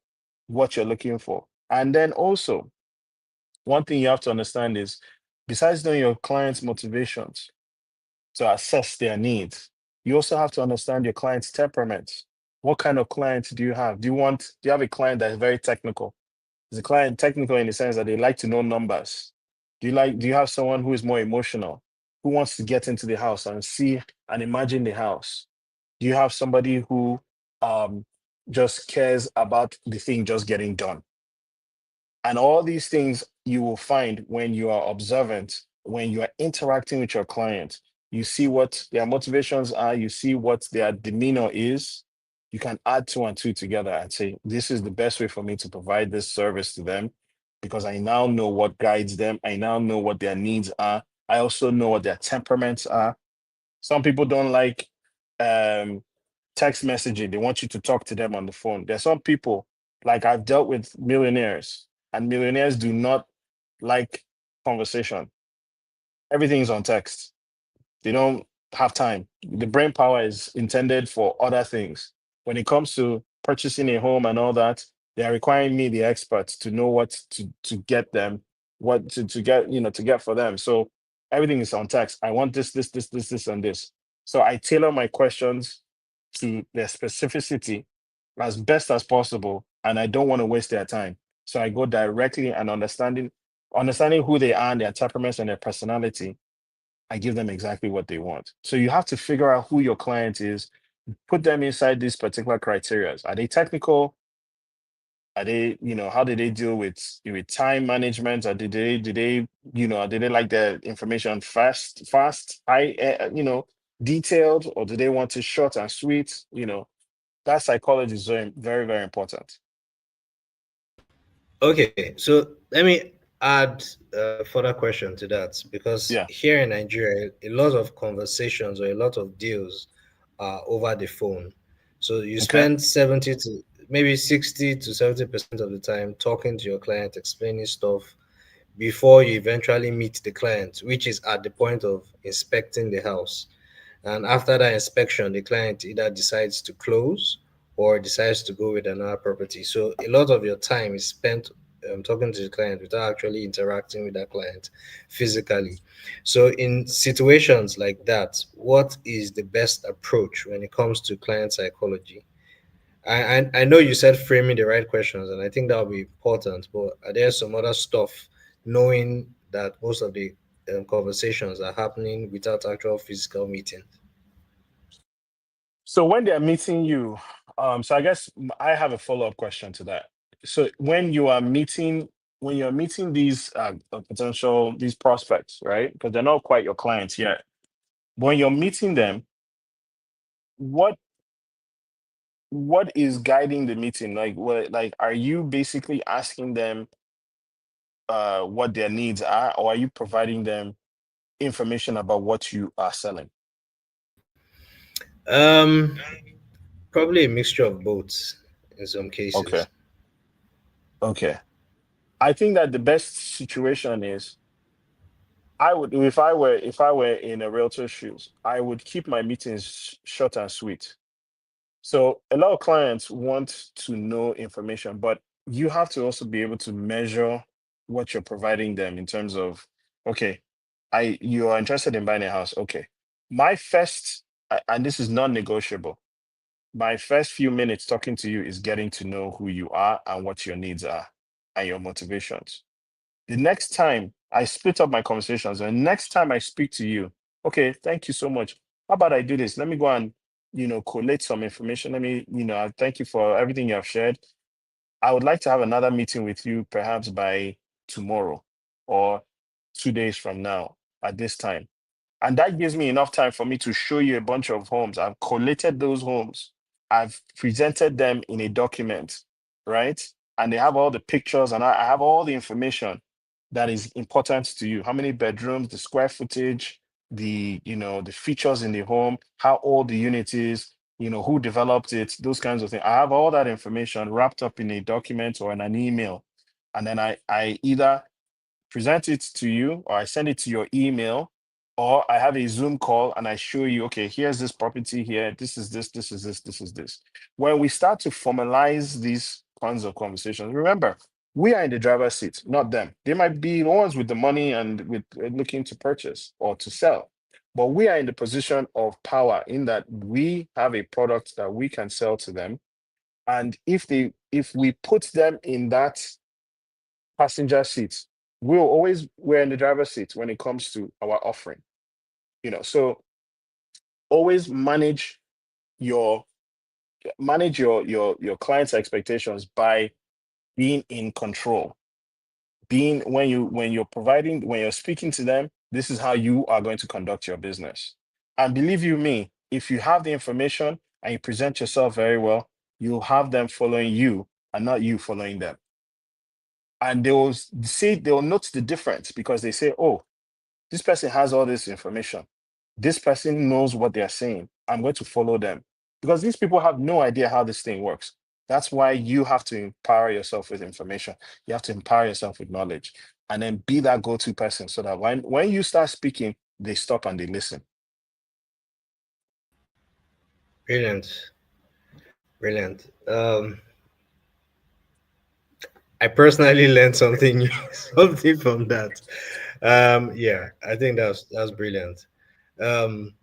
what you're looking for. And then also, one thing you have to understand is, besides knowing your client's motivations, to assess their needs. You also have to understand your client's temperament. What kind of client do you have? Do you have a client that is very technical? Is the client technical in the sense that they like to know numbers? Do you have someone who is more emotional, who wants to get into the house and see and imagine the house? Do you have somebody who um, just cares about the thing just getting done? And all these things you will find when you are observant, when you are interacting with your client. You see what their motivations are, you see what their demeanor is. You can add two and two together and say, this is the best way for me to provide this service to them because I now know what guides them. I now know what their needs are. I also know what their temperaments are. Some people don't like um, text messaging. They want you to talk to them on the phone. There's some people, like I've dealt with millionaires, and millionaires do not like conversation. Everything's on text. They don't have time. The brain power is intended for other things. When it comes to purchasing a home and all that, they are requiring me, the experts, to know what to get them, what to get, to get for them. So everything is on text. I want this, and this. So I tailor my questions to their specificity as best as possible, and I don't want to waste their time. So I go directly and understanding who they are and their temperaments and their personality. I give them exactly what they want. So you have to figure out who your client is, put them inside these particular criteria. Are they technical? Are they, how do they deal with time management? Or do they like the information fast, detailed, or do they want it short and sweet? That psychology is very, very, very important. Okay, so let me add a further question to that because Yeah. here in Nigeria, a lot of conversations or a lot of deals are over the phone. So you Okay. spend 70 to maybe 60 to 70% of the time talking to your client, explaining stuff, before you eventually meet the client, which is at the point of inspecting the house. And after that inspection, the client either decides to close or decides to go with another property. So a lot of your time is spent talking to the client without actually interacting with that client physically. So in situations like that, what is the best approach when it comes to client psychology? I know you said framing the right questions, and I think that will be important. But are there some other stuff, knowing that most of the conversations are happening without actual physical meetings? So when they're meeting you, so I guess I have a follow-up question to that. So when you're meeting these potential these prospects, right? Because they're not quite your clients yet. When you're meeting them, what what is guiding the meeting? Like what like are you basically asking them what their needs are, or are you providing them information about what you are selling? Um, Probably a mixture of both in some Okay. cases. Okay. I think that the best situation is I would if I were in a realtor's shoes, I would keep my meetings short and sweet. So a lot of clients want to know information, but you have to also be able to measure what you're providing them in terms of, okay, I you are interested in buying a house. Okay. My first and this is non-negotiable. My first few minutes talking to you is getting to know who you are and what your needs are and your motivations. The next time I split up my conversations, and next time I speak to you, okay, thank you so much. How about I do this? Let me go and, collate some information. Let me, I thank you for everything you have shared. I would like to have another meeting with you perhaps by tomorrow or 2 days from now at this time. And that gives me enough time for me to show you a bunch of homes. I've collated those homes. I've presented them in a document, right? And they have all the pictures and I have all the information that is important to you. How many bedrooms, the square footage, the features in the home, how old the unit is, who developed it, those kinds of things. I have all that information wrapped up in a document or in an email. And then I either present it to you or I send it to your email or I have a Zoom call and I show you, okay, here's this property here. This is this, this is this, this is this. When we start to formalize these kinds of conversations, remember, we are in the driver's seat, not them. They might be the ones with the money and with looking to purchase or to sell. But we are in the position of power in that we have a product that we can sell to them. And if we put them in that passenger seat. We're in the driver's seat when it comes to our offering. So always your manage your client's expectations by being in control. Being when you're speaking to them, this is how you are going to conduct your business. And believe you me, if you have the information and you present yourself very well, you'll have them following you and not you following them. And they'll note the difference because they say, oh, this person has all this information. This person knows what they're saying. I'm going to follow them because these people have no idea how this thing works. That's why you have to empower yourself with information. You have to empower yourself with knowledge and then be that go-to person so that when you start speaking, they stop and they listen. Brilliant, brilliant. I personally learned something new, something from that. Yeah, I think that's brilliant. Um,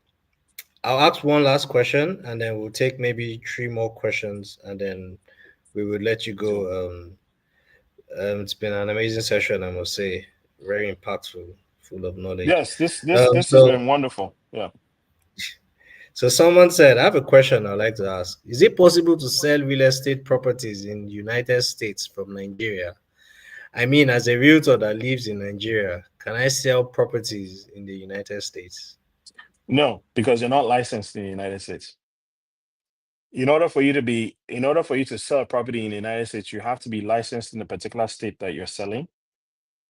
I'll ask one last question, and then we'll take maybe three more questions, and then we would let you go. It's been an amazing session, I must say. Very impactful, full of knowledge. Yes, this this Um, this has so, been wonderful. Yeah. so someone said, I have a question I'd like to ask. Is it possible to sell real estate properties in the United States from Nigeria? I mean, as a realtor that lives in Nigeria, can I sell properties in the United States? No, because you're not licensed in the United States. In order for you to sell a property in the United States, you have to be licensed in a particular state that you're selling.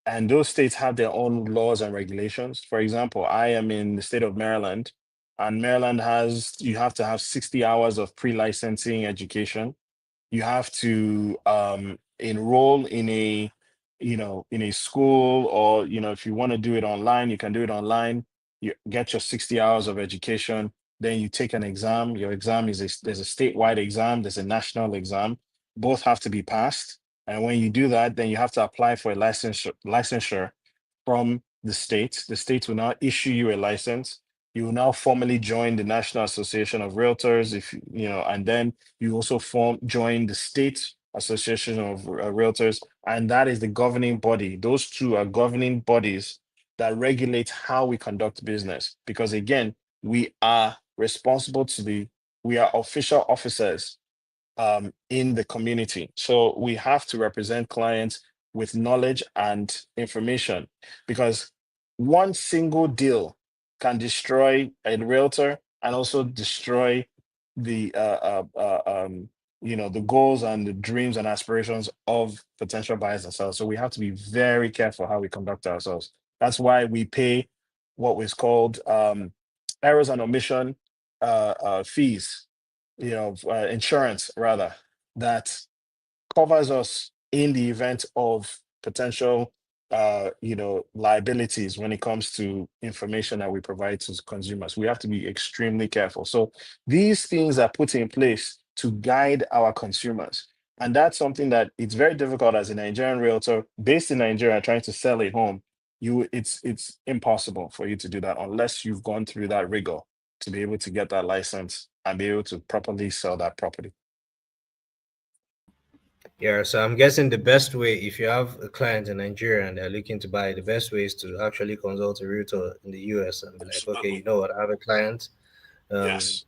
And those states have their own laws and regulations. For example, I am in the state of Maryland, and Maryland you have to have 60 hours of pre-licensing education. You have to enroll in in a school, or if you want to do it online, you can do it online. You get your 60 hours of education, then you take an exam. Your exam there's a statewide exam, there's a national exam. Both have to be passed. And when you do that, then you have to apply for a licensure from the state. The state will now issue you a license. You will now formally join the National Association of Realtors, if and then you also join the State Association of Realtors, and that is the governing body. Those two are governing bodies that regulate how we conduct business. Because again, we are official officers in the community. So we have to represent clients with knowledge and information, because one single deal can destroy a realtor and also destroy the the goals and the dreams and aspirations of potential buyers and sellers. So we have to be very careful how we conduct ourselves. That's why we pay what was called errors and omission fees, insurance rather, that covers us in the event of potential liabilities when it comes to information that we provide to consumers. We have to be extremely careful. So these things are put in place to guide our consumers. And that's something that it's very difficult as a Nigerian realtor based in Nigeria trying to sell a home. It's impossible for you to do that unless you've gone through that rigor to be able to get that license and be able to properly sell that property. Yeah, so I'm guessing the best way, if you have a client in Nigeria and they're looking to buy, the best way is to actually consult a realtor in the US and be like, okay, you Absolutely. know what, I have a client, um, Yes.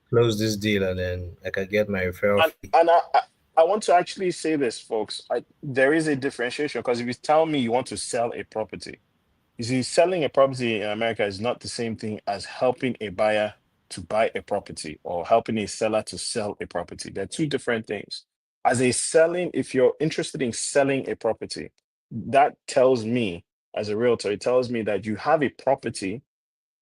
close this deal, and then I can get my referral And fee. and I want to actually say this, folks. There is a differentiation, because if you tell me you want to sell a property, you see, selling a property in America is not the same thing as helping a buyer to buy a property or helping a seller to sell a property. They're two different things. If you're interested in selling a property, that tells me, as a realtor, it tells me that you have a property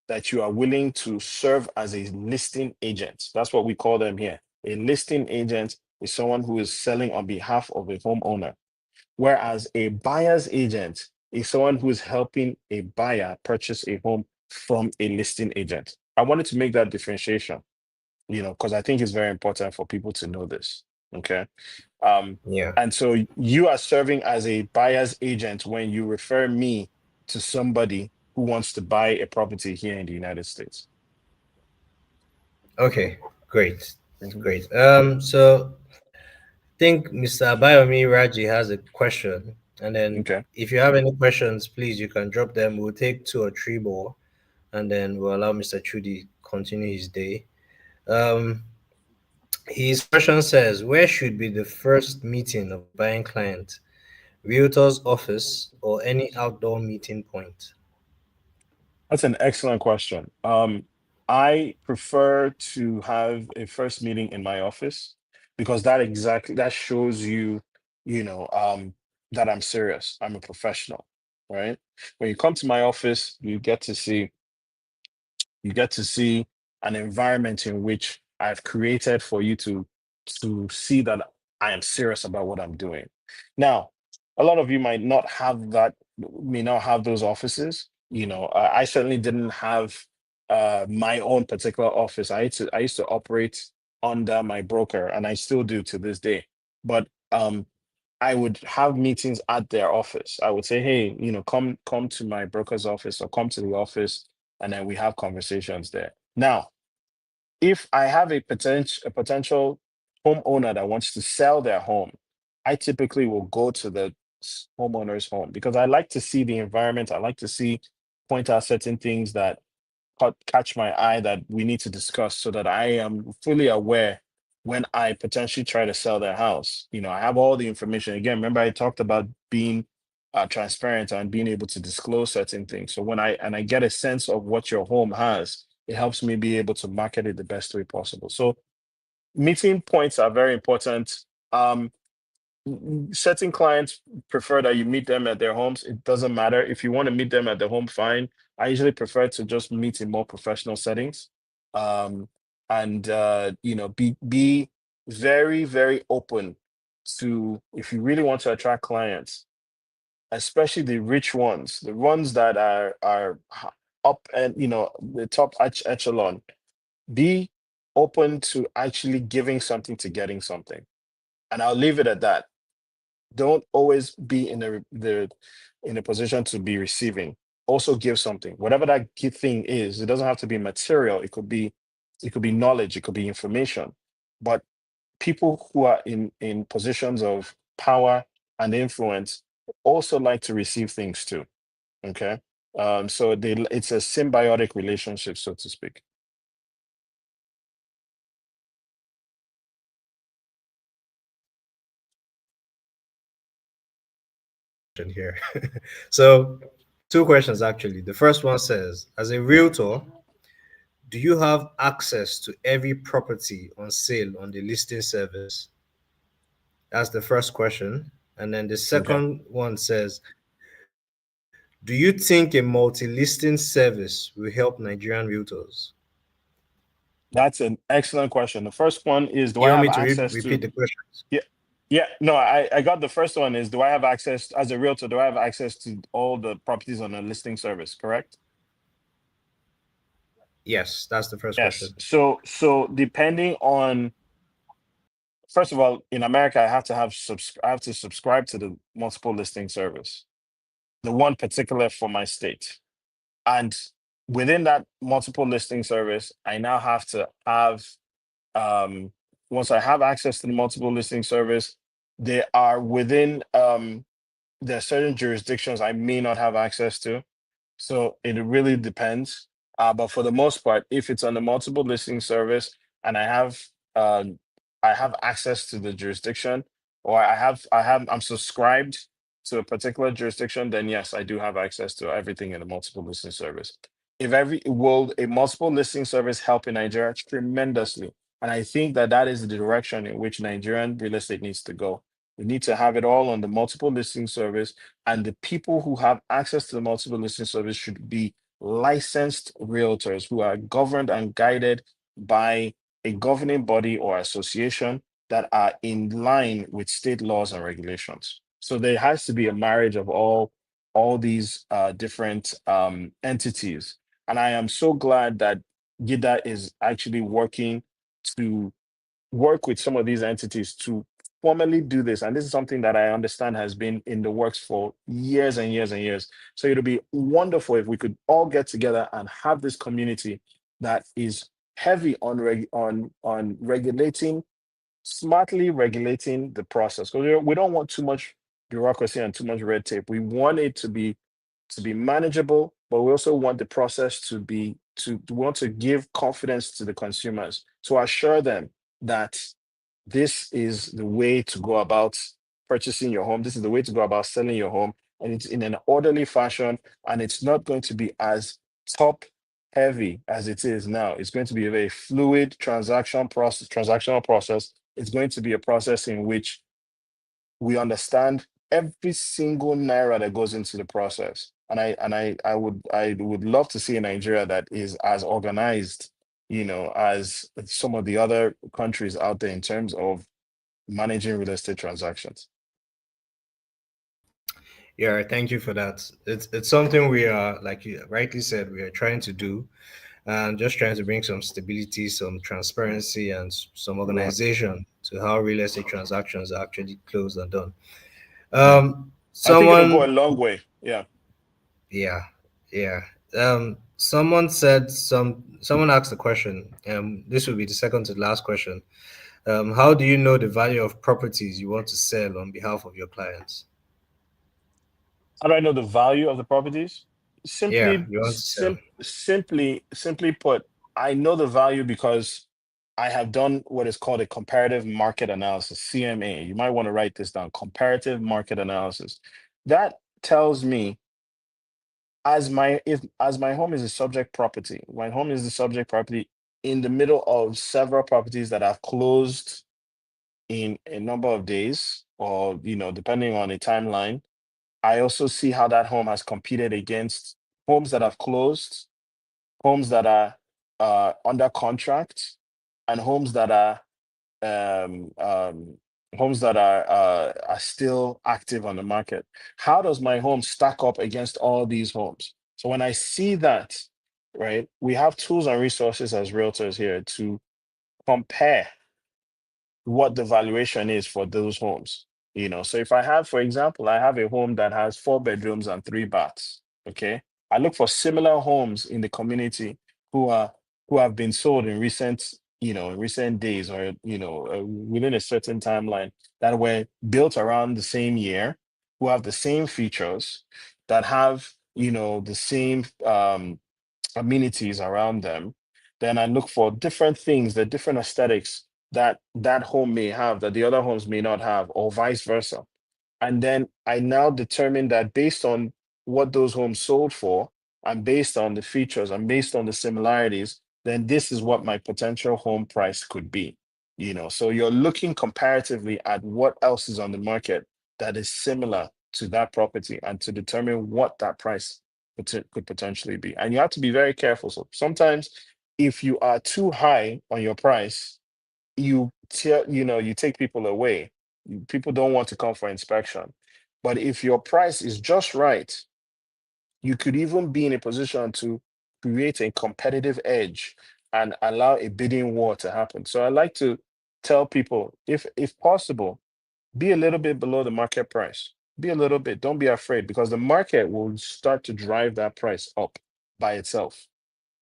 that you are willing to serve as a listing agent. That's what we call them here. A listing agent is someone who is selling on behalf of a homeowner, whereas a buyer's agent is someone who is helping a buyer purchase a home from a listing agent. I wanted to make that differentiation, because I think it's very important for people to know this. Okay. Um, Yeah. and so you are serving as a buyer's agent when you refer me to somebody who wants to buy a property here in the United States. Okay, great. Mhm. Great. So I think Mr. Abayomi Raji has a question. And then Okay. if you have any questions, please you can drop them. We'll take two or three more and then we'll allow Mr. Chudi continue his day. Um, his question says, where should be the first meeting of a buying client? Realtor's office or any outdoor meeting point? That's an excellent question. I prefer to have a first meeting in my office, because that shows you, that I'm serious. I'm a professional, right? When you come to my office, you get to see an environment in which I've created for you to see that I am serious about what I'm doing. Now, a lot of you may not have those offices. I certainly didn't have my own particular office. I used to operate under my broker, and I still do to this day. But I would have meetings at their office. I would say, hey, come to my broker's office or come to the office, and then we have conversations there. Now, if I have a potential homeowner that wants to sell their home, I typically will go to the homeowner's home, because I like to see the environment. I like to point out certain things that catch my eye that we need to discuss, so that I am fully aware when I potentially try to sell their house. I have all the information. Again, remember I talked about being transparent and being able to disclose certain things. So when I get a sense of what your home has, it helps me be able to market it the best way possible. So meeting points are very important. Um, Certain clients prefer that you meet them at their homes. It doesn't matter. If you want to meet them at the home, fine. I usually prefer to just meet in more professional settings. Um, and be very, very open to, if you really want to attract clients, especially the rich ones, the ones that are up and the top echelon, be open to actually giving something to getting something. And I'll leave it at that. Don't always be in a position to be receiving. Also give something. Whatever that thing is, it doesn't have to be material. It could be knowledge, it could be information. But people who are in positions of power and influence also like to receive things too. Okay. So it's a symbiotic relationship, so to speak. Here. So, two questions actually. The first one says, as a realtor, do you have access to every property on sale on the listing service? That's the first question. And then the Okay. second one says, do you think a multi-listing service will help Nigerian realtors? That's an excellent question. The first one is, do You I want have me to access repeat to? the questions? Yeah. Yeah. No, I got the first one is, do I have access as a realtor? Do I have access to all the properties on a listing service? Correct? Yes, that's the first Yes. question. So depending on, first of all, in America, I have to subscribe to the multiple listing service, the one particular for my state. And within that multiple listing service, I now have to have, um, once I have access to the multiple listing service, they are within, there are certain jurisdictions I may not have access to. So it really depends. But for the most part, if it's on the multiple listing service and uh, I have access to the jurisdiction, or I'm subscribed to a particular jurisdiction, then yes, I do have access to everything in the multiple listing service. If every will a multiple listing service help in Nigeria tremendously, and I think that that is the direction in which Nigerian real estate needs to go. We need to have it all on the multiple listing service, and the people who have access to the multiple listing service should be licensed realtors who are governed and guided by a governing body or association that are in line with state laws and regulations. So there has to be a marriage of all these different entities. And I am so glad that GIDA is actually working to work with some of these entities to formally do this. And this is something that I understand has been in the works for years and years and years. So it'll be wonderful if we could all get together and have this community that is heavy on regulating, smartly regulating the process. Because we don't want too much bureaucracy and too much red tape. We want it to be manageable, but we also want the process to want to give confidence to the consumers, to assure them that this is the way to go about purchasing your home. This is the way to go about selling your home, and it's in an orderly fashion, and it's not going to be as top heavy as it is now. It's going to be a very fluid transactional process. It's going to be a process in which we understand every single naira that goes into the process. And I would love to see a Nigeria that is as organized, as some of the other countries out there in terms of managing real estate transactions. Yeah, thank you for that. It's something we are, like you rightly said, we are trying to do, and just trying to bring some stability, some transparency, and some Yeah. organization to how real estate transactions are actually closed and done. Yeah. I think it'll go a Someone, long way. Yeah. yeah, yeah. Someone asked a question. This will be the second to the last question. How do you know the value of properties you want to sell on behalf of your clients? How do I know the value of the properties? Yeah, you want to sell. Simply put, I know the value because I have done what is called a comparative market analysis, CMA. You might want to write this down, comparative market analysis. That tells me, as my home is a subject property, my home is the subject property in the middle of several properties that have closed in a number of days, or depending on a timeline. I also see how that home has competed against homes that have closed, homes that are under contract, and homes that are homes that are still active on the market. How does my home stack up against all these homes? So when I see that, right, we have tools and resources as realtors here to compare what the valuation is for those homes. So if I have, for example, I have a home that has 4 bedrooms and 3 baths. Okay. I look for similar homes in the community who are who have been sold in recent days, or within a certain timeline, that were built around the same year, who have the same features, that have the same amenities around them. Then I look for different things, the different aesthetics that that home may have that the other homes may not have, or vice versa. And then I now determine that based on what those homes sold for, and based on the features and based on the similarities, then this is what my potential home price could be. So you're looking comparatively at what else is on the market that is similar to that property, and to determine what that price could potentially be. And you have to be very careful. So sometimes if you are too high on your price, you take people away. People don't want to come for inspection. But if your price is just right, you could even be in a position to create a competitive edge and allow a bidding war to happen. So I like to tell people, if possible, be a little bit below the market price. Be a little bit. Don't be afraid, because the market will start to drive that price up by itself.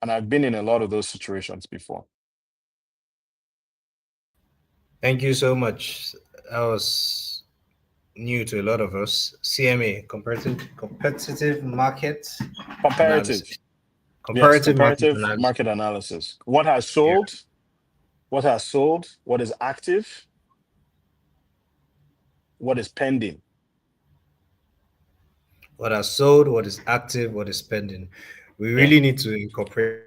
And I've been in a lot of those situations before. Thank you so much. That was new to a lot of us. CMA, competitive market Comparative. analysis. Yes, Comparative market comparative analysis. market analysis. What has Yeah. sold, what is active, what is pending. What has sold, what is active, what is pending. We Yeah, really need to incorporate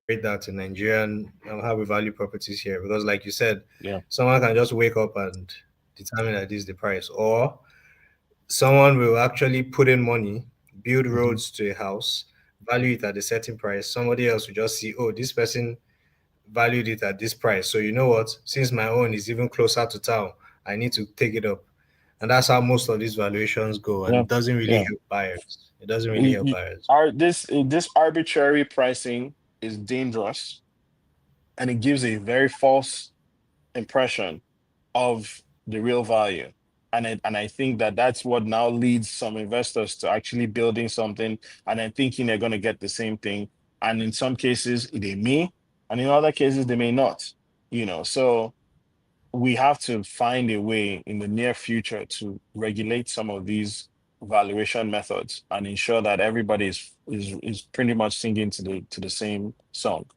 that in Nigerian how we value properties here, because, like you said, someone can just yeah. wake up and determine that this is the price, or someone will actually put in money, build roads Mhm. to a house, value it at a certain price. Somebody else will just see, oh, this person valued it at this price. So you know what? Since my own is even closer to town, I need to take it up. And that's how most of these valuations go. And Yeah, it doesn't really yeah. help buyers. It doesn't really You, help you, buyers. this arbitrary pricing is dangerous, and it gives a very false impression of the real value. And I think that that's what now leads some investors to actually building something and then thinking they're going to get the same thing. And in some cases they may, and in other cases they may not. So we have to find a way in the near future to regulate some of these valuation methods and ensure that everybody is pretty much singing to the same song.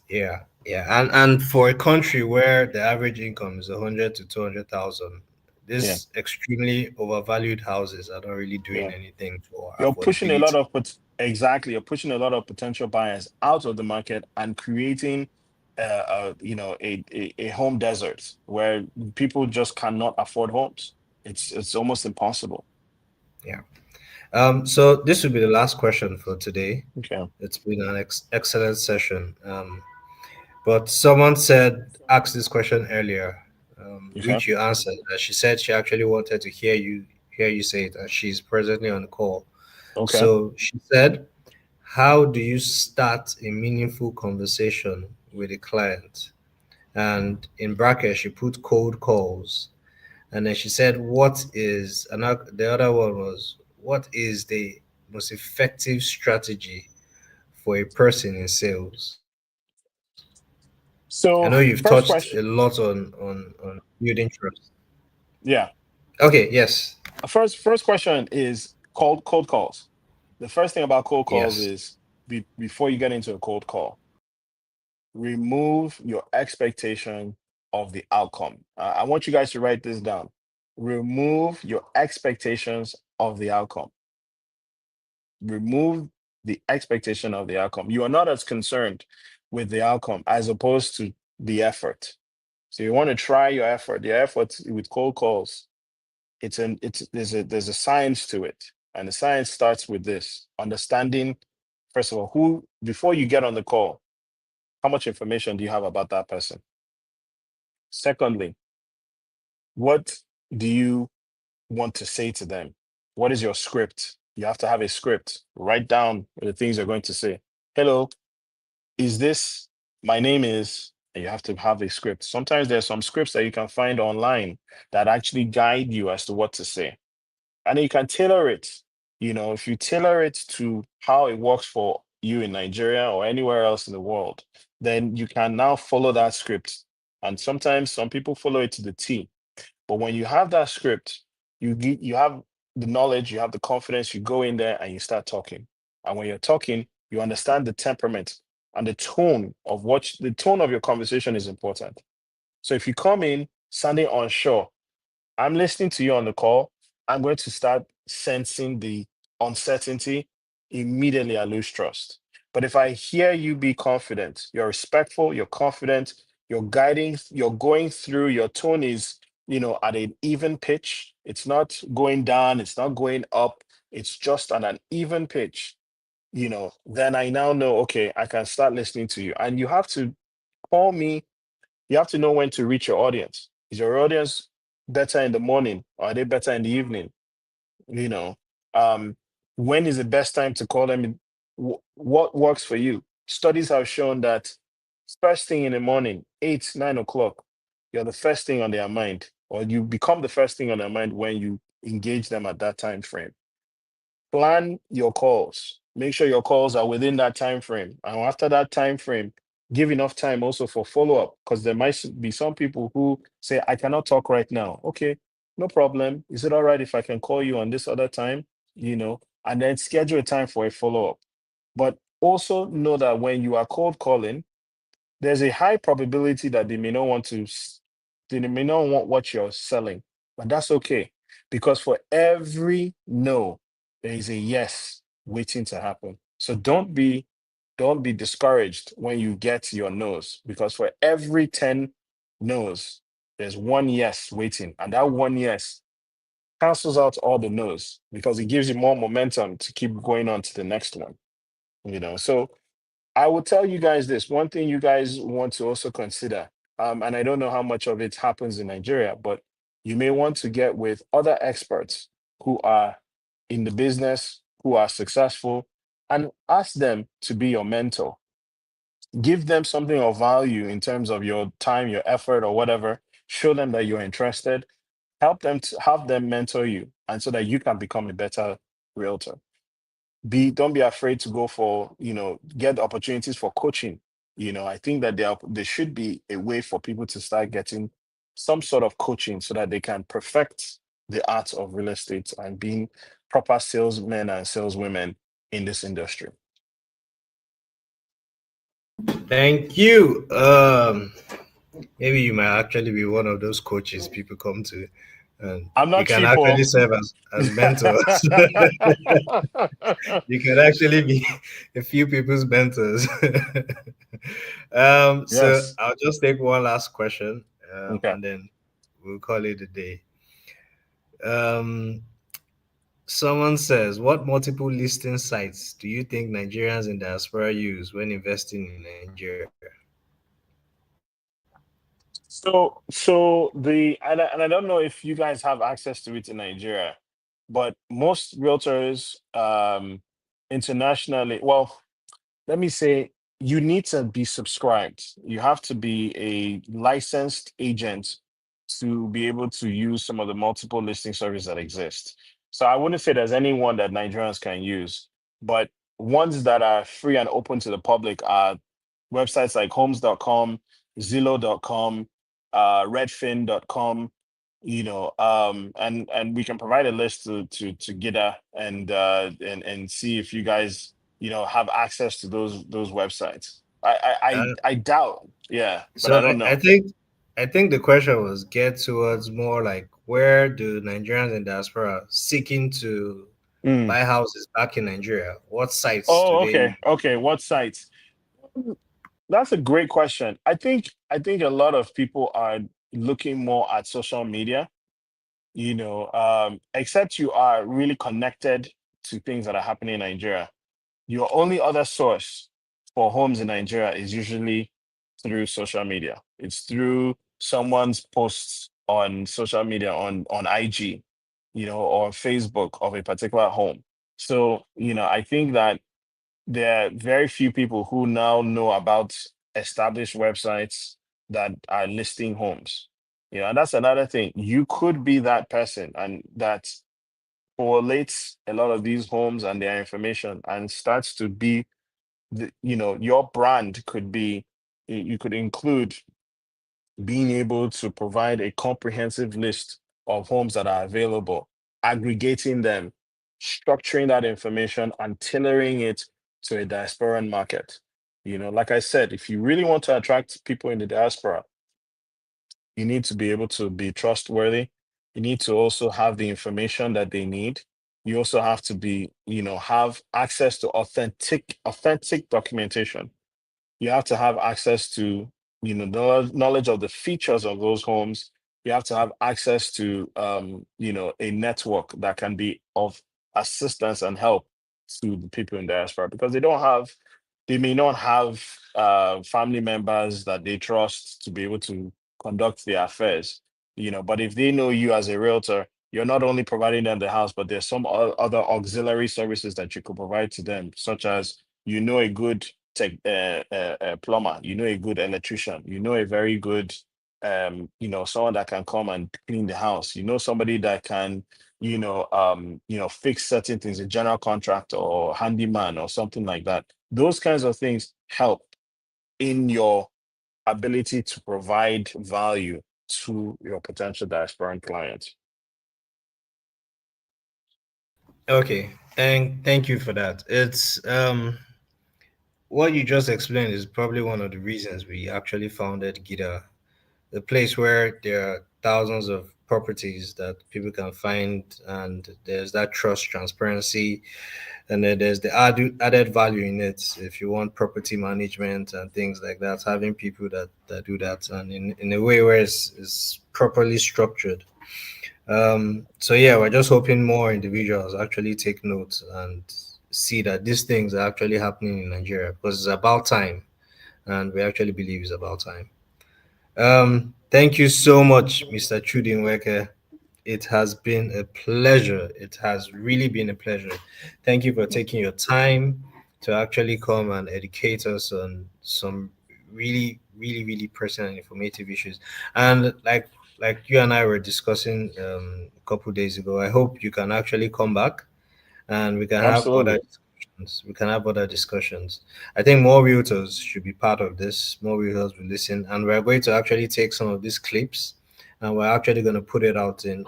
Yeah, yeah. And for a country where the average income is 100 to 200,000, Yeah, these extremely overvalued houses are not really doing yeah. anything for You're pushing a lot affordability. of exactly. You're pushing a lot of potential buyers out of the market and creating, a home desert where people just cannot afford homes. It's almost impossible. Yeah. So this will be the last question for today. Okay. It's been an excellent session. But someone asked this question earlier, Okay. which you answered. She said she actually wanted to hear you say it, and she's presently on the call. Okay. So she said, "How do you start a meaningful conversation with a client?" And in brackets, she put cold calls. And then she said, "What is?" And the other one was, "What is the most effective strategy for a person in sales?" I know you've So touched a first lot question. on building trust. Yeah. Okay, yes, First question is cold calls. The first thing about cold calls yes, is before you get into a cold call, remove your expectation of the outcome. I want you guys to write this down. Remove your expectations of the outcome. Remove the expectation of the outcome. You are not as concerned with the outcome as opposed to the effort. So you want to try your effort. Your effort with cold calls, there's a science to it. And the science starts with this understanding, first of all, who before you get on the call, how much information do you have about that person? Secondly, What do you want to say to them? What is your script? You have to have a script. Write down the things you're going to say. Hello, is this, my name is, and you have to have a script. Sometimes there's some scripts that you can find online that actually guide you as to what to say. And you can tailor it. If you tailor it to how it works for you in Nigeria or anywhere else in the world, then you can now follow that script. And sometimes some people follow it to the T. But when you have that script, you have the knowledge, you have the confidence, you go in there and you start talking. And when you're talking, you understand the temperament and the tone of your conversation is important. So if you come in sounding unsure, I'm listening to you on the call. I'm going to start sensing the uncertainty. Immediately, I lose trust. But if I hear you be confident, you're respectful, you're confident, you're guiding, you're going through, your tone is, at an even pitch. It's not going down, it's not going up, it's just on an even pitch, then I now know, okay, I can start listening to you. And you have to call me, you have to know when to reach your audience. Is your audience better in the morning or are they better in the evening? You know, um, when is the best time to call them? What works for you? Studies have shown that first thing in the morning, 8, 9 o'clock, you're the first thing on their mind, or you become the first thing on their mind when you engage them at that time frame. Plan your calls. Make sure your calls are within that time frame. And after that time frame, give enough time also for follow-up because there might be some people who say, I cannot talk right now. Okay, no problem. Is it all right if I can call you on this other time? And then schedule a time for a follow-up. But also know that when you are cold calling, there's a high probability that they may not want what you're selling, but that's okay because for every no, there is a yes waiting to happen. So don't be discouraged when you get your no's because for every 10 no's, there's one yes waiting, and that one yes cancels out all the no's because it gives you more momentum to keep going on to the next one. So I will tell you guys this one thing you guys want to also consider. And I don't know how much of it happens in Nigeria, but you may want to get with other experts who are in the business, who are successful, and ask them to be your mentor. Give them something of value in terms of your time, your effort, or whatever. Show them that you're interested. Help them to have them mentor you, and so that you can become a better realtor. Don't be afraid to go for, get opportunities for coaching. I think that there should be a way for people to start getting some sort of coaching so that they can perfect the art of real estate and being proper salesmen and saleswomen in this industry. Thank you. Maybe you might actually be one of those coaches people come to, and I'm you not can cheap, actually oh. serve as mentors. You can actually be a few people's mentors. So Yes. I'll just take one last question, Okay. and then we'll call it a day. Um, Someone says, what multiple listing sites do you think Nigerians in diaspora use when investing in Nigeria? So and I don't know if you guys have access to it in Nigeria, but most realtors internationally, well, let me say you need to be subscribed. You have to be a licensed agent to be able to use some of the multiple listing services that exist. So I wouldn't say there's any one that Nigerians can use, but ones that are free and open to the public are websites like homes.com, zillow.com, redfin.com, and we can provide a list to Gida and see if you guys have access to those websites. I doubt, yeah, but So I don't I know. think the question was get towards more like where do Nigerians in diaspora seeking to Mm. buy houses back in Nigeria? What sites do Oh, they use? okay. What sites? Mm, That's a great question. I think a lot of people are looking more at social media. Except you are really connected to things that are happening in Nigeria. Your only other source for homes in Nigeria is usually through social media. It's through someone's posts on social media, on IG, or Facebook of a particular home. So, I think that there are very few people who now know about established websites that are listing homes. And that's another thing. You could be that person and that correlates a lot of these homes and their information and starts to be your brand could be, you could include being able to provide a comprehensive list of homes that are available, aggregating them, structuring that information, and tailoring it to a diasporan market. Like I said, if you really want to attract people in the diaspora, you need to be able to be trustworthy. You need to also have the information that they need. You also have to have access to authentic documentation. You have to have access to knowledge of the features of those homes. You have to have access to a network that can be of assistance and help to the people in diaspora, because they may not have family members that they trust to be able to conduct their affairs. But if they know you as a realtor, you're not only providing them the house, but there's some other auxiliary services that you could provide to them, such as a good plumber, a good electrician, a very good someone that can come and clean the house, somebody that can fix certain things, a general contractor or handyman or something like that. Those kinds of things help in your ability to provide value to your potential diasporan clients. Okay, and thank you for that. It's what you just explained is probably one of the reasons we actually founded Gita, a place where there are thousands of properties that people can find, and there's that trust, transparency, and then there's the added value in it. If you want property management and things like that, having people that do that, and in a way where it's properly structured. So yeah, we're just hoping more individuals actually take note and see that these things are actually happening in Nigeria, because it's about time, and we actually believe it's about time. Thank you so much, Mr. Chudi Nweke. It has been a pleasure. It has really been a pleasure. Thank you for taking your time to actually come and educate us on some really, really, really personal and informative issues. And like you and I were discussing a couple days ago, I hope you can actually come back and we can have other Absolutely. discussions. We can have other discussions. I think more realtors should be part of this. More realtors will listen, and we're going to actually take some of these clips, and we're actually going to put it out in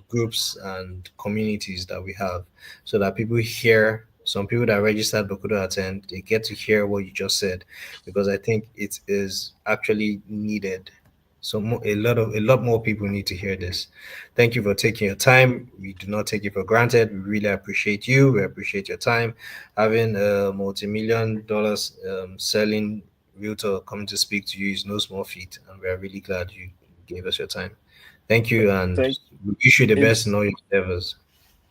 groups and communities that we have, so that people hear. Some people that registered but couldn't attend, they get to hear what you just said, because I think it is actually needed. So a lot more people need to hear this. Thank you for taking your time. We do not take it for granted. We really appreciate you. We appreciate your time. Having a multi-million dollars selling realtor coming to speak to you is no small feat, and we are really glad you gave us your time. Thank you, and Thank we wish you the best in it's all your endeavors.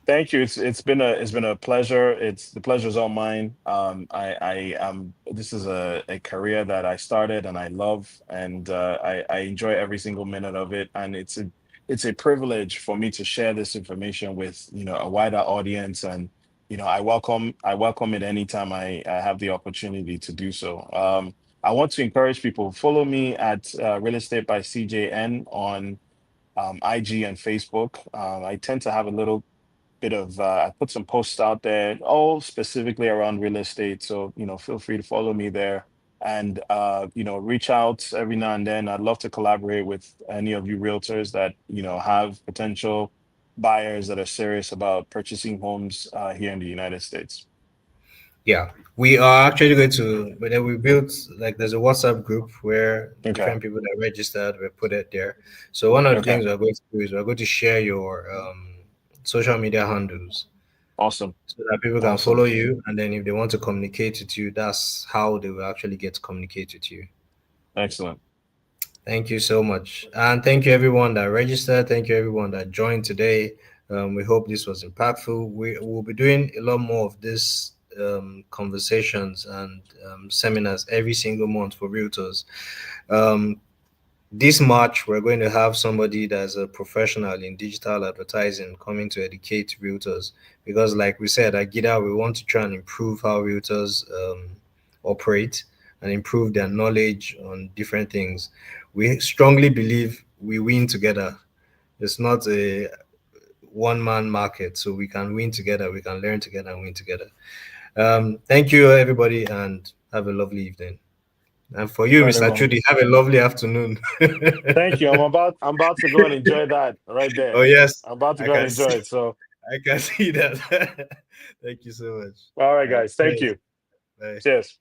Thank you. It's been a pleasure. It's the pleasure's all mine. I this is a career that I started and I love, and I enjoy every single minute of it. And it's a privilege for me to share this information with a wider audience. And I welcome it anytime I have the opportunity to do so. I want to encourage people, follow me at Real Estate by CJN on IG and Facebook. I tend to have a little bit of I put some posts out there, all specifically around real estate. So feel free to follow me there, and reach out every now and then. I'd love to collaborate with any of you realtors that have potential buyers that are serious about purchasing homes here in the United States. Yeah, we are actually going to, but then we built like there's a WhatsApp group where Okay. different people that registered we put it there. So one of the Okay. things we're going to do is we're going to share your social media handles Awesome. so that people can Awesome. follow you, and then if they want to communicate with you, that's how they will actually get to communicate with you. Excellent. Thank you so much, and thank you everyone that registered. Thank you everyone that joined today. We hope this was impactful. We will be doing a lot more of this conversations and seminars every single month for realtors. Um, This March, we're going to have somebody that's a professional in digital advertising coming to educate realtors. Because, like we said, at Gida, we want to try and improve how realtors operate and improve their knowledge on different things. We strongly believe we win together. It's not a one man market, so we can win together, we can learn together and win together. Thank you, everybody, and have a lovely evening. And for you, Right, Mr. everyone. Chudi, have a lovely afternoon. Thank you. I'm about to go and enjoy that right Oh there. yes, I'm about to I go and can enjoy see. it. So, I can see that. Thank you so much. all right, All right, guys. Thank cheers. you. Bye. Cheers.